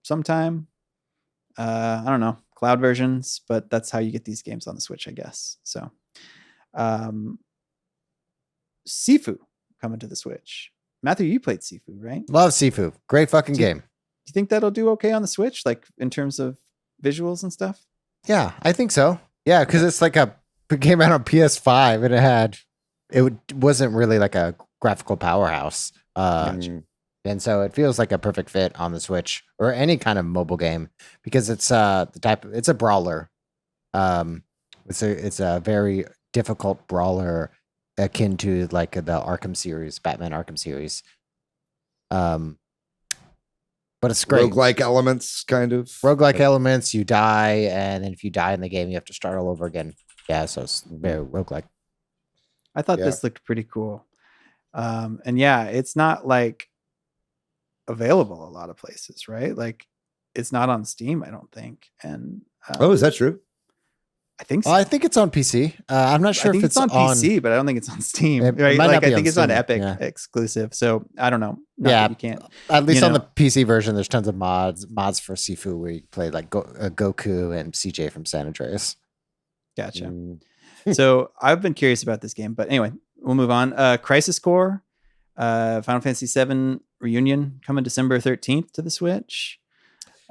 sometime. I don't know, cloud versions, but that's how you get these games on the Switch, I guess. So Sifu coming to the Switch. Matthew, you played Sifu, right? Love Sifu. Great fucking game. Do you think that'll do okay on the Switch, like in terms of visuals and stuff? Yeah, I think so. Yeah, because it's like it came out on PS5 and it wasn't really like a graphical powerhouse. And so it feels like a perfect fit on the Switch or any kind of mobile game because it's it's a brawler. It's a very difficult brawler akin to like the Arkham series, Batman Arkham series. But it's great. Roguelike elements, kind of. Roguelike elements, you die, and then if you die in the game, you have to start all over again. Yeah, so it's very roguelike. I thought this looked pretty cool. And yeah, it's not like available a lot of places, right? Like it's not on Steam, I don't think. And is that true? I think so. I think it's on PC. I'm not sure if it's on PC, but I don't think it's on Steam. Right? Like I think it's on Epic exclusive. So I don't know. You can't. At least on the PC version, there's tons of mods for Sifu where you play like Goku and CJ from San Andreas. Gotcha. So I've been curious about this game, but anyway, we'll move on. Crisis Core, Final Fantasy VII Reunion coming December 13th to the Switch.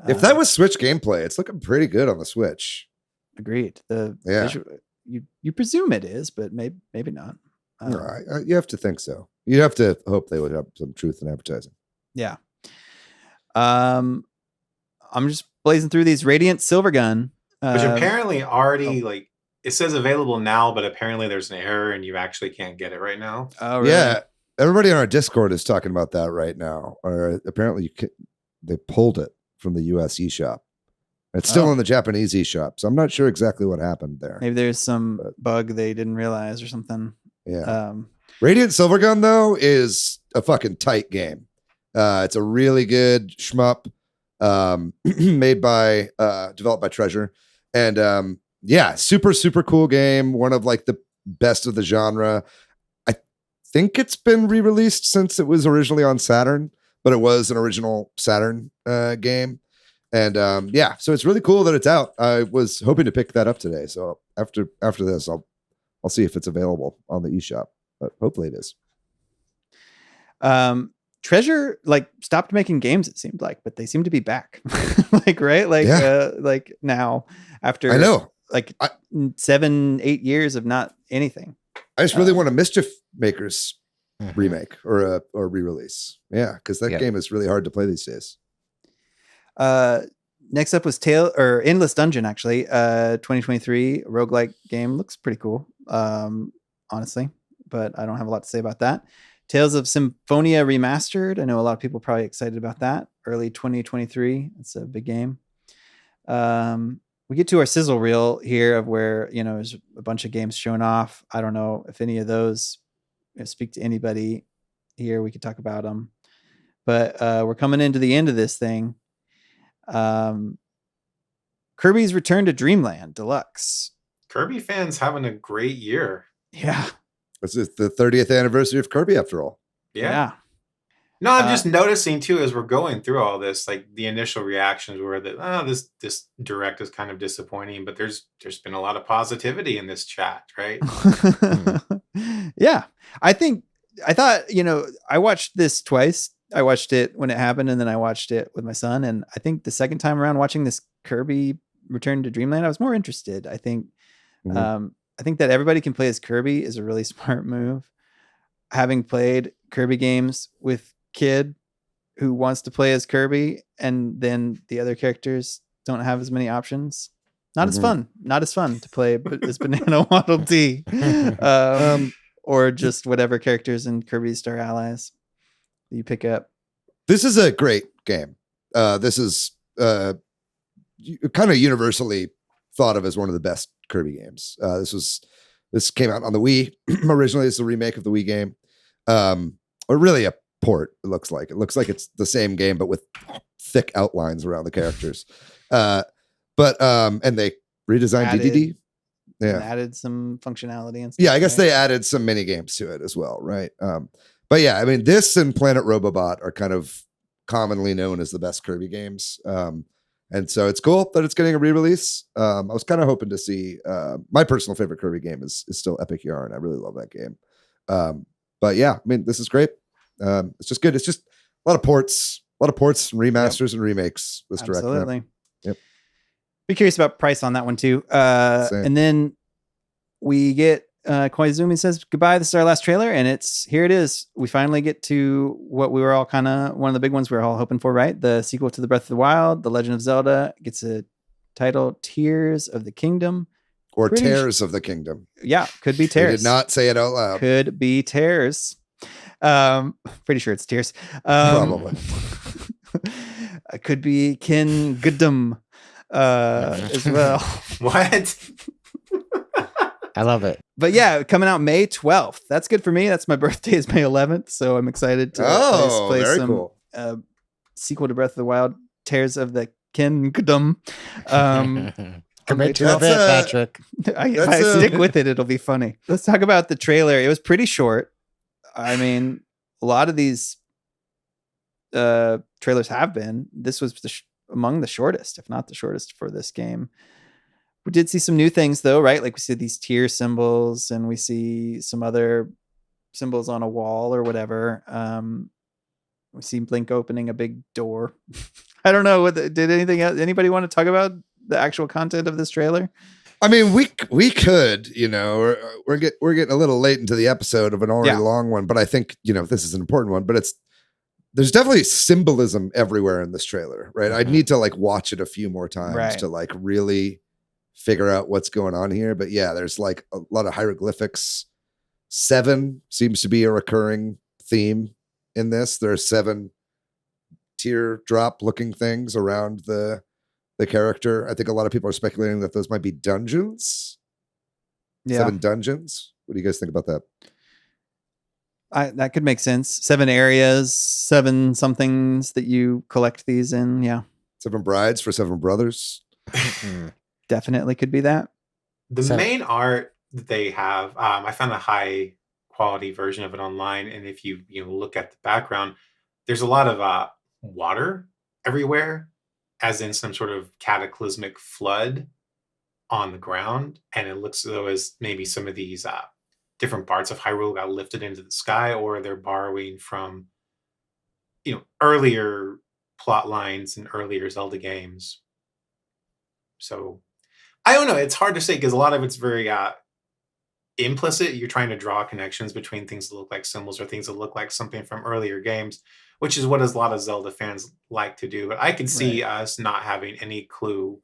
If that was Switch gameplay, it's looking pretty good on the Switch. Agreed. You presume it is, but maybe not. You have to think so. You have to hope they would have some truth in advertising. Yeah. I'm just blazing through these. Radiant Silvergun, which apparently already like it says available now, but apparently there's an error and you actually can't get it right now. Oh, really? Yeah. Everybody on our Discord is talking about that right now. Or apparently they pulled it from the US eShop. It's still in the Japanese eShop, so I'm not sure exactly what happened there. Maybe there's some bug they didn't realize or something. Yeah. Radiant Silvergun, though, is a fucking tight game. It's a really good shmup developed by Treasure. And super, super cool game. One of like the best of the genre. I think it's been re-released since it was originally on Saturn, but it was an original Saturn game. And so it's really cool that it's out. I was hoping to pick that up today. So after this, I'll see if it's available on the eShop. But hopefully it is. Treasure like stopped making games, it seemed like, but they seem to be back. Like now after I know 7-8 years of not anything. I just really want a Mischief Makers remake or a re-release. Yeah, because that game is really hard to play these days. Next up was Endless Dungeon, actually. 2023 roguelike game. Looks pretty cool, honestly, but I don't have a lot to say about that. Tales of Symphonia Remastered. I know a lot of people are probably excited about that. Early 2023. It's a big game. We get to our sizzle reel here of where, there's a bunch of games shown off. I don't know if any of those speak to anybody here. We could talk about them. But we're coming into the end of this thing. Kirby's Return to Dreamland Deluxe. Kirby fans having a great year. Yeah. This is the 30th anniversary of Kirby, after all. Yeah. No, I'm just noticing too, as we're going through all this, like the initial reactions were that this direct is kind of disappointing, but there's been a lot of positivity in this chat, right? Yeah. I thought, I watched this twice. I watched it when it happened, and then I watched it with my son. And I think the second time around watching this Kirby Return to Dreamland, I was more interested. I think that everybody can play as Kirby is a really smart move. Having played Kirby games with kid who wants to play as Kirby, and then the other characters don't have as many options. Not as fun to play as Banana Waddle Dee, or just whatever characters in Kirby Star Allies you pick up. This is a great game. This is kind of universally thought of as one of the best Kirby games. This came out on the Wii originally. It's a remake of the Wii game, or really a port. It looks like it's the same game but with thick outlines around the characters. And they redesigned DDD. Yeah, added some functionality and stuff. Yeah, I guess they added some mini games to it as well, right? But yeah, I mean, this and Planet Robobot are kind of commonly known as the best Kirby games. And so it's cool that it's getting a re-release. I was kind of hoping to see my personal favorite Kirby game is still Epic Yarn. I really love that game. But yeah, I mean, this is great. It's just good. It's just a lot of ports, remasters and remakes. This direct. Absolutely. Yep. Be curious about price on that one too. And then we get Koizumi says goodbye. This is our last trailer, and here it is. We finally get to what we were all one of the big ones we were all hoping for, right? The sequel to the Breath of the Wild, The Legend of Zelda, gets a title, Tears of the Kingdom. Or Tears of the Kingdom. Yeah, could be Tears. They did not say it out loud. Could be Tears. Pretty sure it's Tears. Probably. Could be Kingdom as well. What? I love it. But yeah, coming out May 12th. That's good for me. That's my birthday is May 11th, so I'm excited to play very some cool. Sequel to Breath of the Wild, Tears of the Kingdom. Commit to it, Patrick. If I stick with it, it'll be funny. Let's talk about the trailer. It was pretty short. I mean, a lot of these trailers have been. This was among the shortest, if not the shortest, for this game. We did see some new things though, right? Like we see these tier symbols, and we see some other symbols on a wall or whatever. We see Blink opening a big door. I don't know. Did anything else? Anybody want to talk about the actual content of this trailer? I mean, we could, we're getting a little late into the episode of an already long one, but I think, this is an important one, but there's definitely symbolism everywhere in this trailer, right? I'd need to watch it a few more times to really figure out what's going on here. But yeah, there's a lot of hieroglyphics. 7 seems to be a recurring theme in this. There are 7 teardrop looking things around the character. I think a lot of people are speculating that those might be dungeons. Yeah. 7 dungeons. What do you guys think about that? That could make sense. 7 areas, 7 somethings that you collect these in. Yeah. 7 brides for 7 brothers. Definitely could be that. The main art that they have, I found a high quality version of it online. And if you look at the background, there's a lot of water everywhere, as in some sort of cataclysmic flood on the ground. And it looks as though as maybe some of these different parts of Hyrule got lifted into the sky, or they're borrowing from, earlier plot lines in earlier Zelda games. So I don't know. It's hard to say because a lot of it's very implicit. You're trying to draw connections between things that look like symbols or things that look like something from earlier games, which is what a lot of Zelda fans like to do. But I could see us not having any clue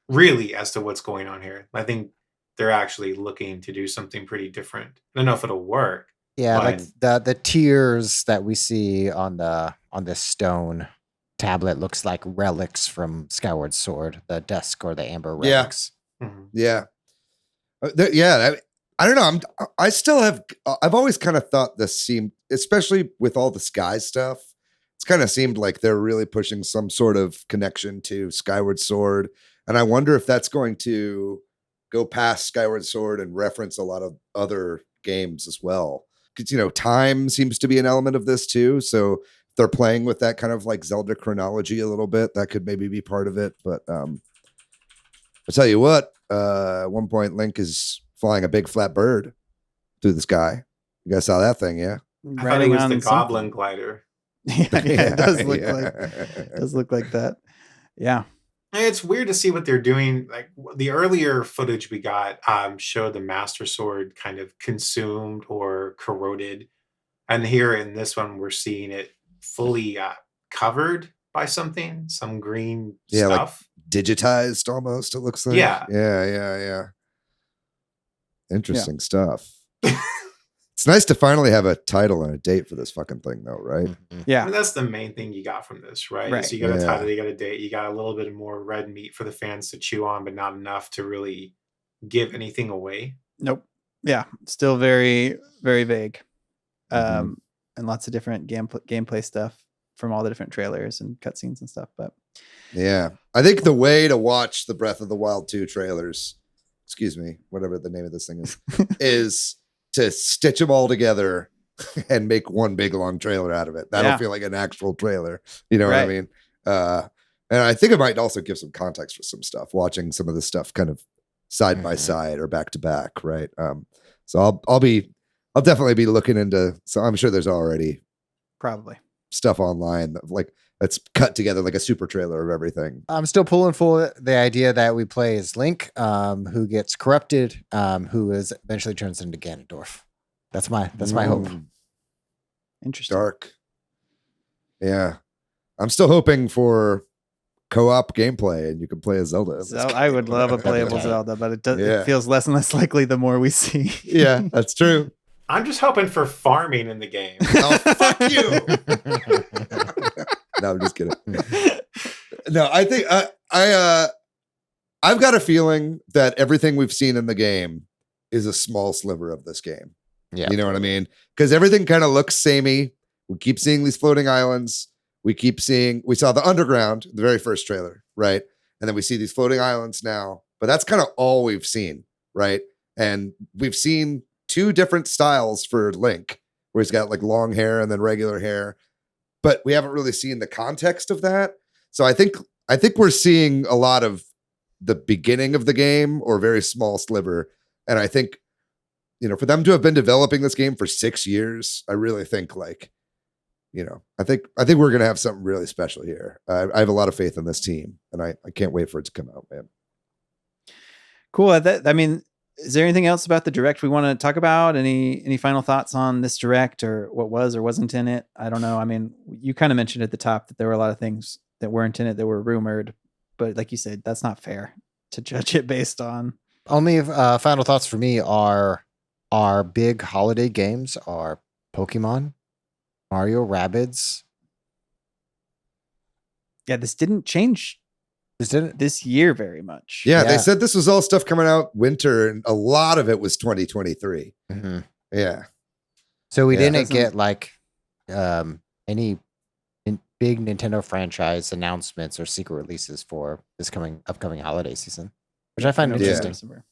really as to what's going on here. I think they're actually looking to do something pretty different. I don't know if it'll work. Yeah, but like the tears that we see on the stone tablet looks like relics from Skyward Sword, the dusk or the amber Yeah. relics. Mhm. Yeah. I don't know. I've always kind of thought this seemed, especially with all the Sky stuff, it's kind of seemed like they're really pushing some sort of connection to Skyward Sword. And I wonder if that's going to go past Skyward Sword and reference a lot of other games as well. Because, you know, time seems to be an element of this too. So if they're playing with that kind of like Zelda chronology a little bit, that could maybe be part of it. But I'll tell you what, at one point Link is flying a big flat bird through the sky. You guys saw that thing, yeah? I thought it was the Goblin Glider. Yeah, it does look Yeah. like it does look like that. Yeah. It's weird to see what they're doing. Like the earlier footage we got showed the Master Sword kind of consumed or corroded. And here in this one, we're seeing it fully covered by something, some green Yeah, like stuff. digitized almost, it looks like. Yeah. Yeah. Interesting stuff. It's nice to finally have a title and a date for this fucking thing, though, right? Mhm. Yeah. I mean, that's the main thing you got from this, right? Right. So you got a Yeah. title, you got a date, you got a little bit more red meat for the fans to chew on, but not enough to really give anything away. Nope. Yeah. Still very, very vague. Mhm. And lots of different gameplay stuff from all the different trailers and cutscenes and stuff. But Yeah. I think the way to watch the Breath of the Wild 2 trailers, excuse me, whatever the name of this thing is to stitch them all together and make one big long trailer out of it. That'll Yeah. feel like an actual trailer. You know what I Right. mean? And I think it might also give some context for some stuff, watching some of this stuff kind of side by Mhm. side or back to back, right? So I'll definitely be looking into, so I'm sure there's already probably. stuff online that, like, that's cut together like a super trailer of everything. I'm still pulling for the idea that we play as Link, who gets corrupted, who is eventually turns into Ganondorf. That's my hope. Ooh, Interesting. dark. Yeah. I'm still hoping for co-op gameplay and you can play as Zelda. So I would love a playable tight. Zelda, but it does. Yeah. It feels less and less likely the more we see. Yeah, that's true. I'm just hoping for farming in the game. Oh, fuck you. No, I'm just kidding. No, I think I've got a feeling that everything we've seen in the game is a small sliver of this game. Yeah. You know what I mean? Because everything kind of looks samey. We keep seeing these floating islands. We saw the underground, the very first trailer, right? And then we see these floating islands now, but that's kind of all we've seen, right? And we've seen two different styles for Link, where he's got like long hair and then regular hair, but we haven't really seen the context of that. So I think we're seeing a lot of the beginning of the game or very small sliver. And I think, you know, for them to have been developing this game for 6 years, I really think like, you know, I think we're going to have something really special here. I have a lot of faith in this team and I can't wait for it to come out, man. Cool. I mean, is there anything else about the direct we want to talk about? Any final thoughts on this direct or what was or wasn't in it? I don't know. I mean, you kind of mentioned at the top that there were a lot of things that weren't in it that were rumored, but like you said, that's not fair to judge it based on. Only final thoughts for me are our big holiday games are Pokemon, Mario Rabbids. Yeah, this didn't change this year very much. Yeah, they Yeah. said this was all stuff coming out winter and a lot of it was 2023. Mm-hmm. Yeah. So we Yeah. didn't get like any big Nintendo franchise announcements or secret releases for this upcoming holiday season, which I find No, interesting. December.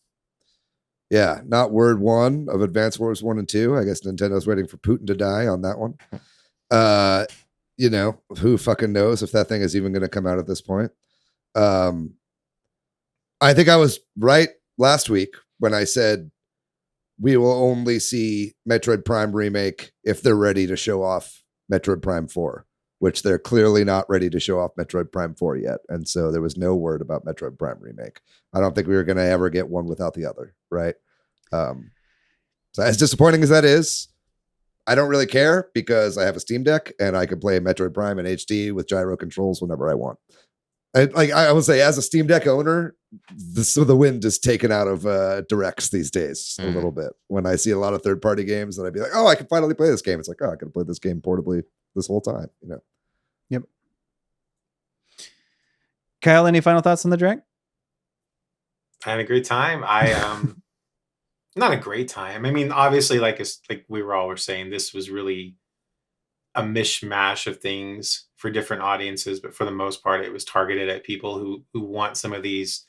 Yeah, not word one of Advance Wars 1 and 2. I guess Nintendo's waiting for Putin to die on that one. You know, who fucking knows if that thing is even going to come out at this point. I think I was right last week when I said we will only see Metroid Prime Remake if they're ready to show off Metroid Prime 4, which they're clearly not ready to show off Metroid Prime 4 yet. And so there was no word about Metroid Prime Remake. I don't think we were going to ever get one without the other, right? So as disappointing as that is, I don't really care because I have a Steam Deck and I can play Metroid Prime in HD with gyro controls whenever I want. I would say, as a Steam Deck owner, the wind is taken out of directs these days a little bit. When I see a lot of third-party games, that I'd be like, "Oh, I can finally play this game." It's like, "Oh, I could have played this game portably this whole time." You know. Yep. Kyle, any final thoughts on the direct? I had a great time. Not a great time. I mean, obviously, like we were saying, this was really a mishmash of things for different audiences, but for the most part, it was targeted at people who want some of these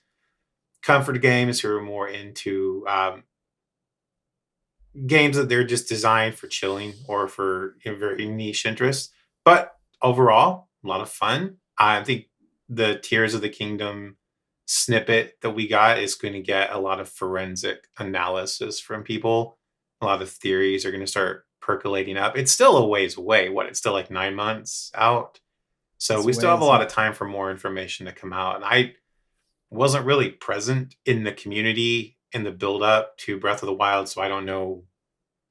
comfort games, who are more into games that they're just designed for chilling or for very niche interests. But overall, a lot of fun. I think the Tears of the Kingdom snippet that we got is going to get a lot of forensic analysis from people. A lot of theories are going to start percolating up. It's still a ways away. It's still like 9 months out. So we still have a lot of time for more information to come out. And I wasn't really present in the community in the build up to Breath of the Wild. So I don't know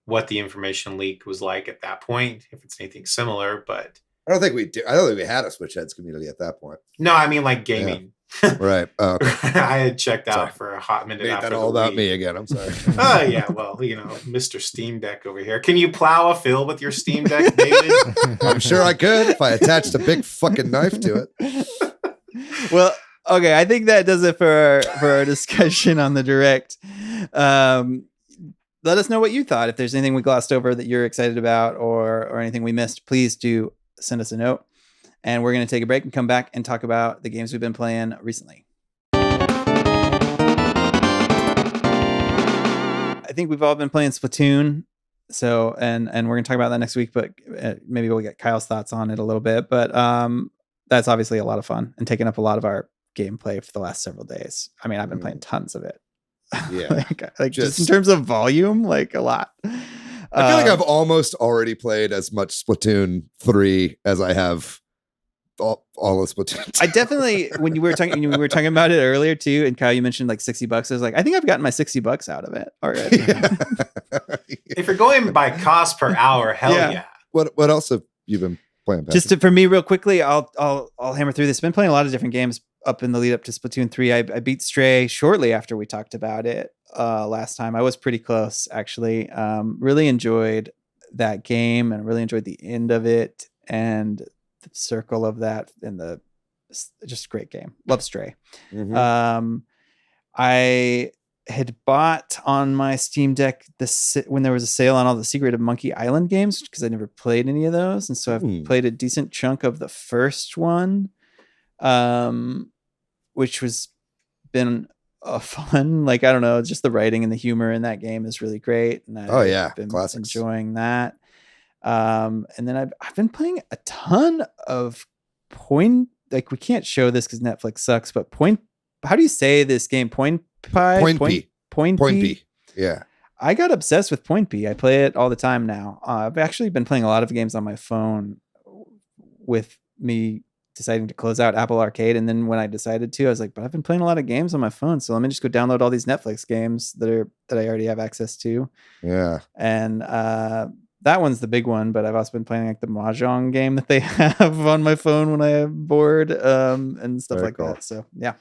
what the information leak was like at that point, if it's anything similar, but I don't think we had a Switch Headz community at that point. No, I mean like gaming. Yeah. Right. Oh, okay. I had checked out for a hot minute. Made after that all about me again. I'm sorry. Oh yeah, well, Mr. Steam Deck over here. Can you plow a fill with your Steam Deck, David? I'm sure I could if I attached a big fucking knife to it. Well, okay, I think that does it for our discussion on the direct. Let us know what you thought. If there's anything we glossed over that you're excited about, or anything we missed, please do send us a note. And we're going to take a break and come back and talk about the games we've been playing recently. I think we've all been playing Splatoon. So, and we're going to talk about that next week, but maybe we'll get Kyle's thoughts on it a little bit. But that's obviously a lot of fun and taking up a lot of our gameplay for the last several days. I mean, I've been playing tons of it. Yeah. like just in terms of volume, like a lot. I feel like I've almost already played as much Splatoon 3 as I have all of Splatoon 2. I definitely, when we were talking about it earlier too, and Kyle, you mentioned like $60. I was like, I think I've gotten my $60 out of it already. Yeah. If you're going by cost per hour, hell yeah. What else have you been playing, Patrick? Just for me, real quickly, I'll hammer through this. Been playing a lot of different games up in the lead up to Splatoon 3. I beat Stray shortly after we talked about it last time. I was pretty close, actually. Really enjoyed that game and really enjoyed the end of it and the circle of that, and just great game. Love Stray. Mm-hmm. I had bought on my Steam Deck when there was a sale on all the Secret of Monkey Island games, because I never played any of those, and so I've played a decent chunk of the first one, which was been fun. Like, I don't know, just the writing and the humor in that game is really great, and I've been classics. enjoying that. And then I've been playing a ton of Point. Like, we can't show this because Netflix sucks, but how do you say this game? Point P. Yeah. I got obsessed with Point P. I play it all the time now. I've actually been playing a lot of games on my phone with me deciding to close out Apple Arcade. And then when I decided to, I was like, but I've been playing a lot of games on my phone, so let me just go download all these Netflix games that I already have access to. Yeah. And that one's the big one, but I've also been playing like the Mahjong game that they have on my phone when I am bored, and stuff Very like cool. that. So yeah.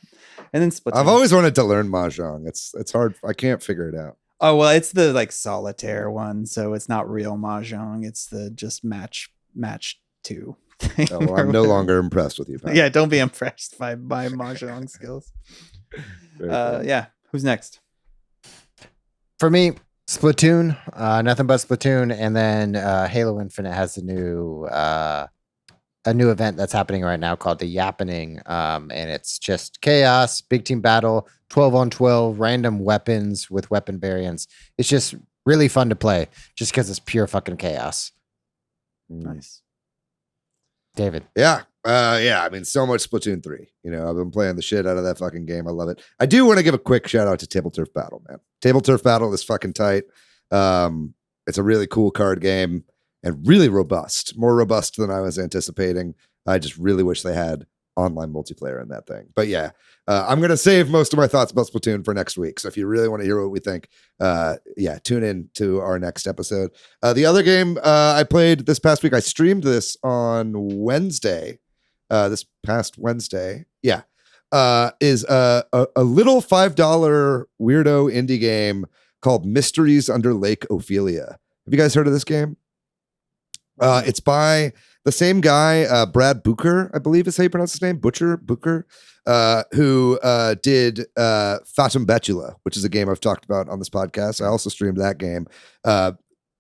And then Splatoon. I've always wanted to learn Mahjong. It's hard. I can't figure it out. Oh, well, it's the like solitaire one, so it's not real Mahjong. It's the just match 2 thing. Oh, well, I'm no longer impressed with you, Pat. Yeah, don't be impressed by my Mahjong skills. Very cool. Yeah. Who's next? For me, Splatoon, nothing but Splatoon, and then Halo Infinite has a new event that's happening right now called the Yappening, and it's just chaos, big team battle, 12-on-12, random weapons with weapon variants. It's just really fun to play, just because it's pure fucking chaos. Nice, David. Yeah. I mean, so much Splatoon 3. I've been playing the shit out of that fucking game. I love it. I do want to give a quick shout out to Table Turf Battle, man. Table Turf Battle is fucking tight. It's a really cool card game and really robust, more robust than I was anticipating. I just really wish they had online multiplayer in that thing. But yeah, I'm going to save most of my thoughts about Splatoon for next week. So if you really want to hear what we think, tune in to our next episode. The other game I played this past week, I streamed this on Wednesday, this past Wednesday. Yeah. Is a little $5 weirdo indie game called Mysteries Under Lake Ophelia. Have you guys heard of this game? It's by the same guy, Brad Booker, I believe is how you pronounce his name, Booker, who did Fatum Betula, which is a game I've talked about on this podcast. I also streamed that game.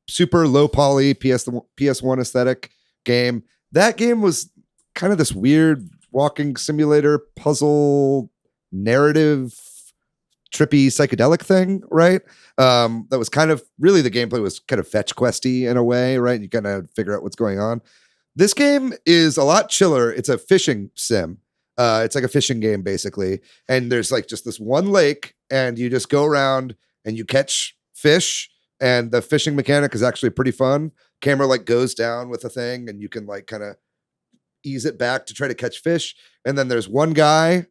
Super low poly PS1 aesthetic game. That game was kind of this weird walking simulator puzzle narrative trippy psychedelic thing, right? That was kind of really the gameplay was kind of fetch questy in a way, right? You kind of figure out what's going on. This game is a lot chiller. It's a fishing sim. It's like a fishing game basically. And there's like just this one lake and you just go around and you catch fish, and the fishing mechanic is actually pretty fun. Camera like goes down with a thing and you can like kind of ease it back to try to catch fish. And then there's one guy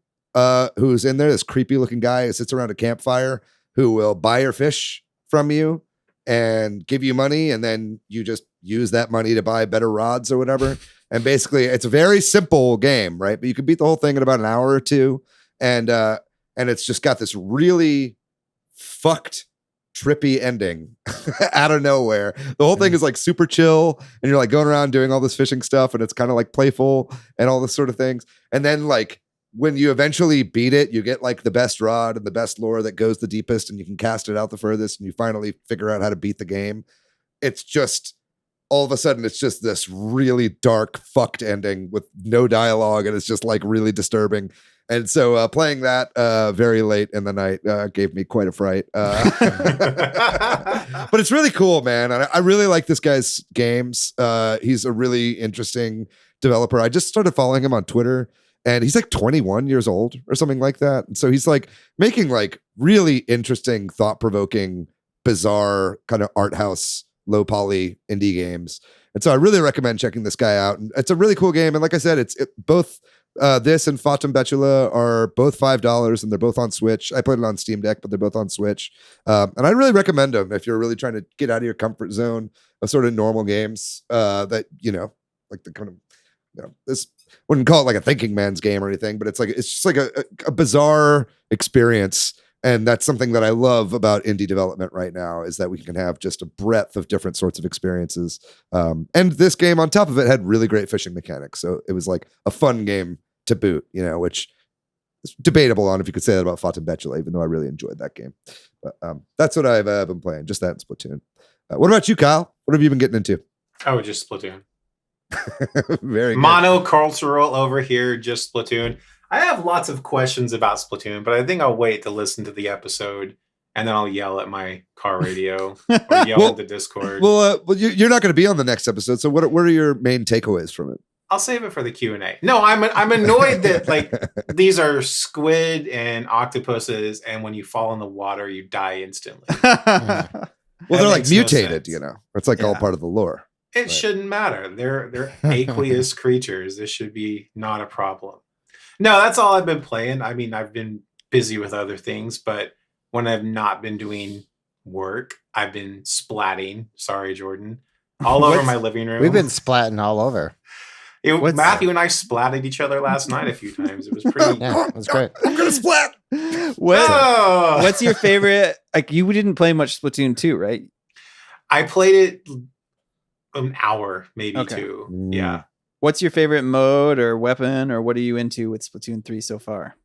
who's in there, this creepy looking guy who sits around a campfire who will buy your fish from you and give you money. And then you just use that money to buy better rods or whatever. And basically it's a very simple game, right? But you can beat the whole thing in about an hour or two. And it's just got this really fucked trippy ending out of nowhere. The whole thing is like super chill and you're like going around doing all this fishing stuff and it's kind of like playful and all this sort of things. And then like when you eventually beat it, you get like the best rod and the best lure that goes the deepest and you can cast it out the furthest and you finally figure out how to beat the game. It's just all of a sudden it's just this really dark fucked ending with no dialogue and it's just like really disturbing. And so playing that very late in the night gave me quite a fright. But it's really cool, man. I really like this guy's games. He's a really interesting developer. I just started following him on Twitter and he's like 21 years old or something like that. And so he's like making like really interesting, thought-provoking, bizarre kind of art house, low poly indie games. And so I really recommend checking this guy out. And it's a really cool game. And like I said, both this and Fatum Betula are both $5 and they're both on Switch. I played it on Steam Deck, but they're both on Switch. And I really recommend them if you're really trying to get out of your comfort zone of sort of normal games that, like the kind of, this wouldn't call it like a thinking man's game or anything, but it's just like a bizarre experience. And that's something that I love about indie development right now is that we can have just a breadth of different sorts of experiences. And this game on top of it had really great fishing mechanics. So it was like a fun game to boot, which is debatable on if you could say that about Fatum Betula, even though I really enjoyed that game. But that's what I've been playing, just that in Splatoon. What about you, Kyle? What have you been getting into? Oh, just Splatoon. Very good. Monocultural over here, just Splatoon. I have lots of questions about Splatoon, but I think I'll wait to listen to the episode and then I'll yell at my car radio or yell at the Discord. Well, you're not going to be on the next episode. So what are your main takeaways from it? I'll save it for the Q&A. No, I'm annoyed that like these are squid and octopuses, and when you fall in the water, you die instantly. Well, they're like mutated, It's like all part of the lore. It shouldn't matter. They're aqueous creatures. This should be not a problem. No, that's all I've been playing. I mean, I've been busy with other things, but when I've not been doing work, I've been splatting. Sorry, Jordan. All over my living room. We've been splatting all over. Matthew and I splatted each other last night a few times. It was pretty. Yeah, it was great. I'm gonna splat. What's your favorite? Like, you didn't play much Splatoon 2, right? I played it an hour, maybe two. Yeah. What's your favorite mode or weapon, or what are you into with Splatoon 3 so far?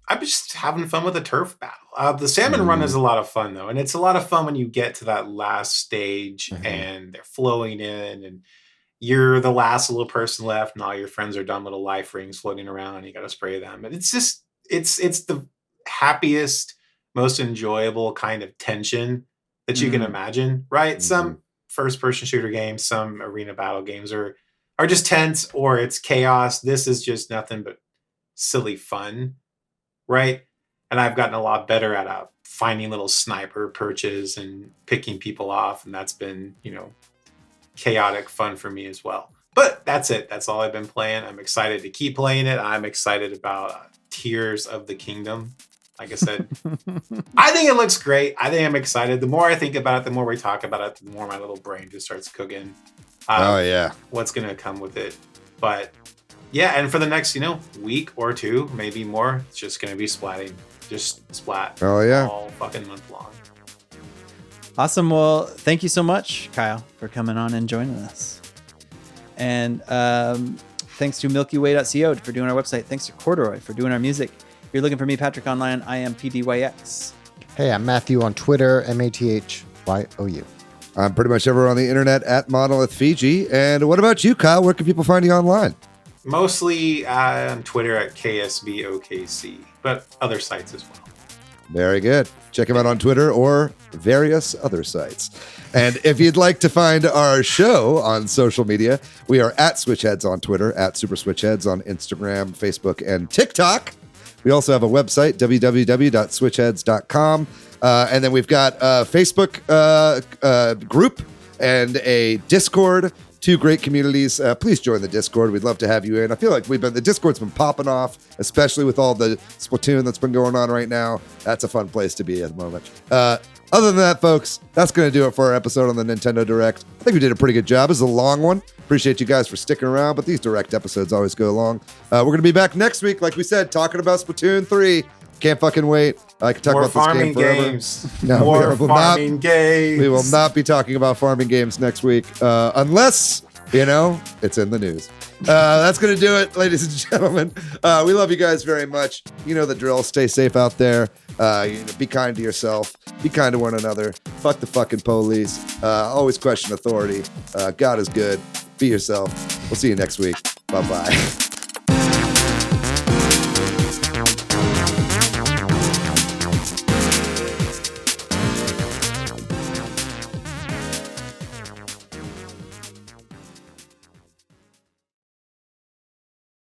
I'm just having fun with the turf battle. The salmon run is a lot of fun, though. And it's a lot of fun when you get to that last stage and they're flowing in and you're the last little person left and all your friends are dumb little life rings floating around and you got to spray them. And it's just, it's the happiest, most enjoyable kind of tension that you can imagine, right? Some first person shooter games, some arena battle games are just tense or it's chaos. This is just nothing but silly fun, right? And I've gotten a lot better at finding little sniper perches and picking people off. And that's been, chaotic fun for me as well. But that's it. That's all I've been playing. I'm excited to keep playing it. I'm excited about Tears of the Kingdom. Like I said, I think it looks great. I think I'm excited. The more I think about it, the more we talk about it, the more my little brain just starts cooking. Oh yeah, what's gonna come with it? But yeah, and for the next, week or two, maybe more, it's just gonna be splatting, just splat. Oh yeah, all fucking month long. Awesome. Well, thank you so much, Kyle, for coming on and joining us. And thanks to MilkyWay.co for doing our website. Thanks to Corduroy for doing our music. If you're looking for me, Patrick Online, I am PDYX. Hey, I'm Matthew on Twitter, MATHYOU. I'm pretty much everywhere on the internet at Monolith Fiji. And what about you, Kyle? Where can people find you online? Mostly on Twitter at KSBOKC, but other sites as well. Very good. Check him out on Twitter or various other sites. And if you'd like to find our show on social media, we are at Switch Headz on Twitter, at Super Switch Headz on Instagram, Facebook, and TikTok. We also have a website, www.switchheadz.com. And then we've got a Facebook group and a Discord. Two great communities. Please join the Discord. We'd love to have you in. I feel like the Discord's been popping off, especially with all the Splatoon that's been going on right now. That's a fun place to be at the moment. Other than that, folks, that's going to do it for our episode on the Nintendo Direct. I think we did a pretty good job. This is a long one. Appreciate you guys for sticking around, but these Direct episodes always go long. We're going to be back next week, like we said, talking about Splatoon 3. Can't fucking wait. I can talk More about this game forever. Games. No, More farming games. We will not be talking about farming games next week, unless, it's in the news. That's going to do it, ladies and gentlemen. We love you guys very much. You know the drill. Stay safe out there. Be kind to yourself. Be kind to one another. Fuck the fucking police. Always question authority. God is good. Be yourself. We'll see you next week. Bye-bye.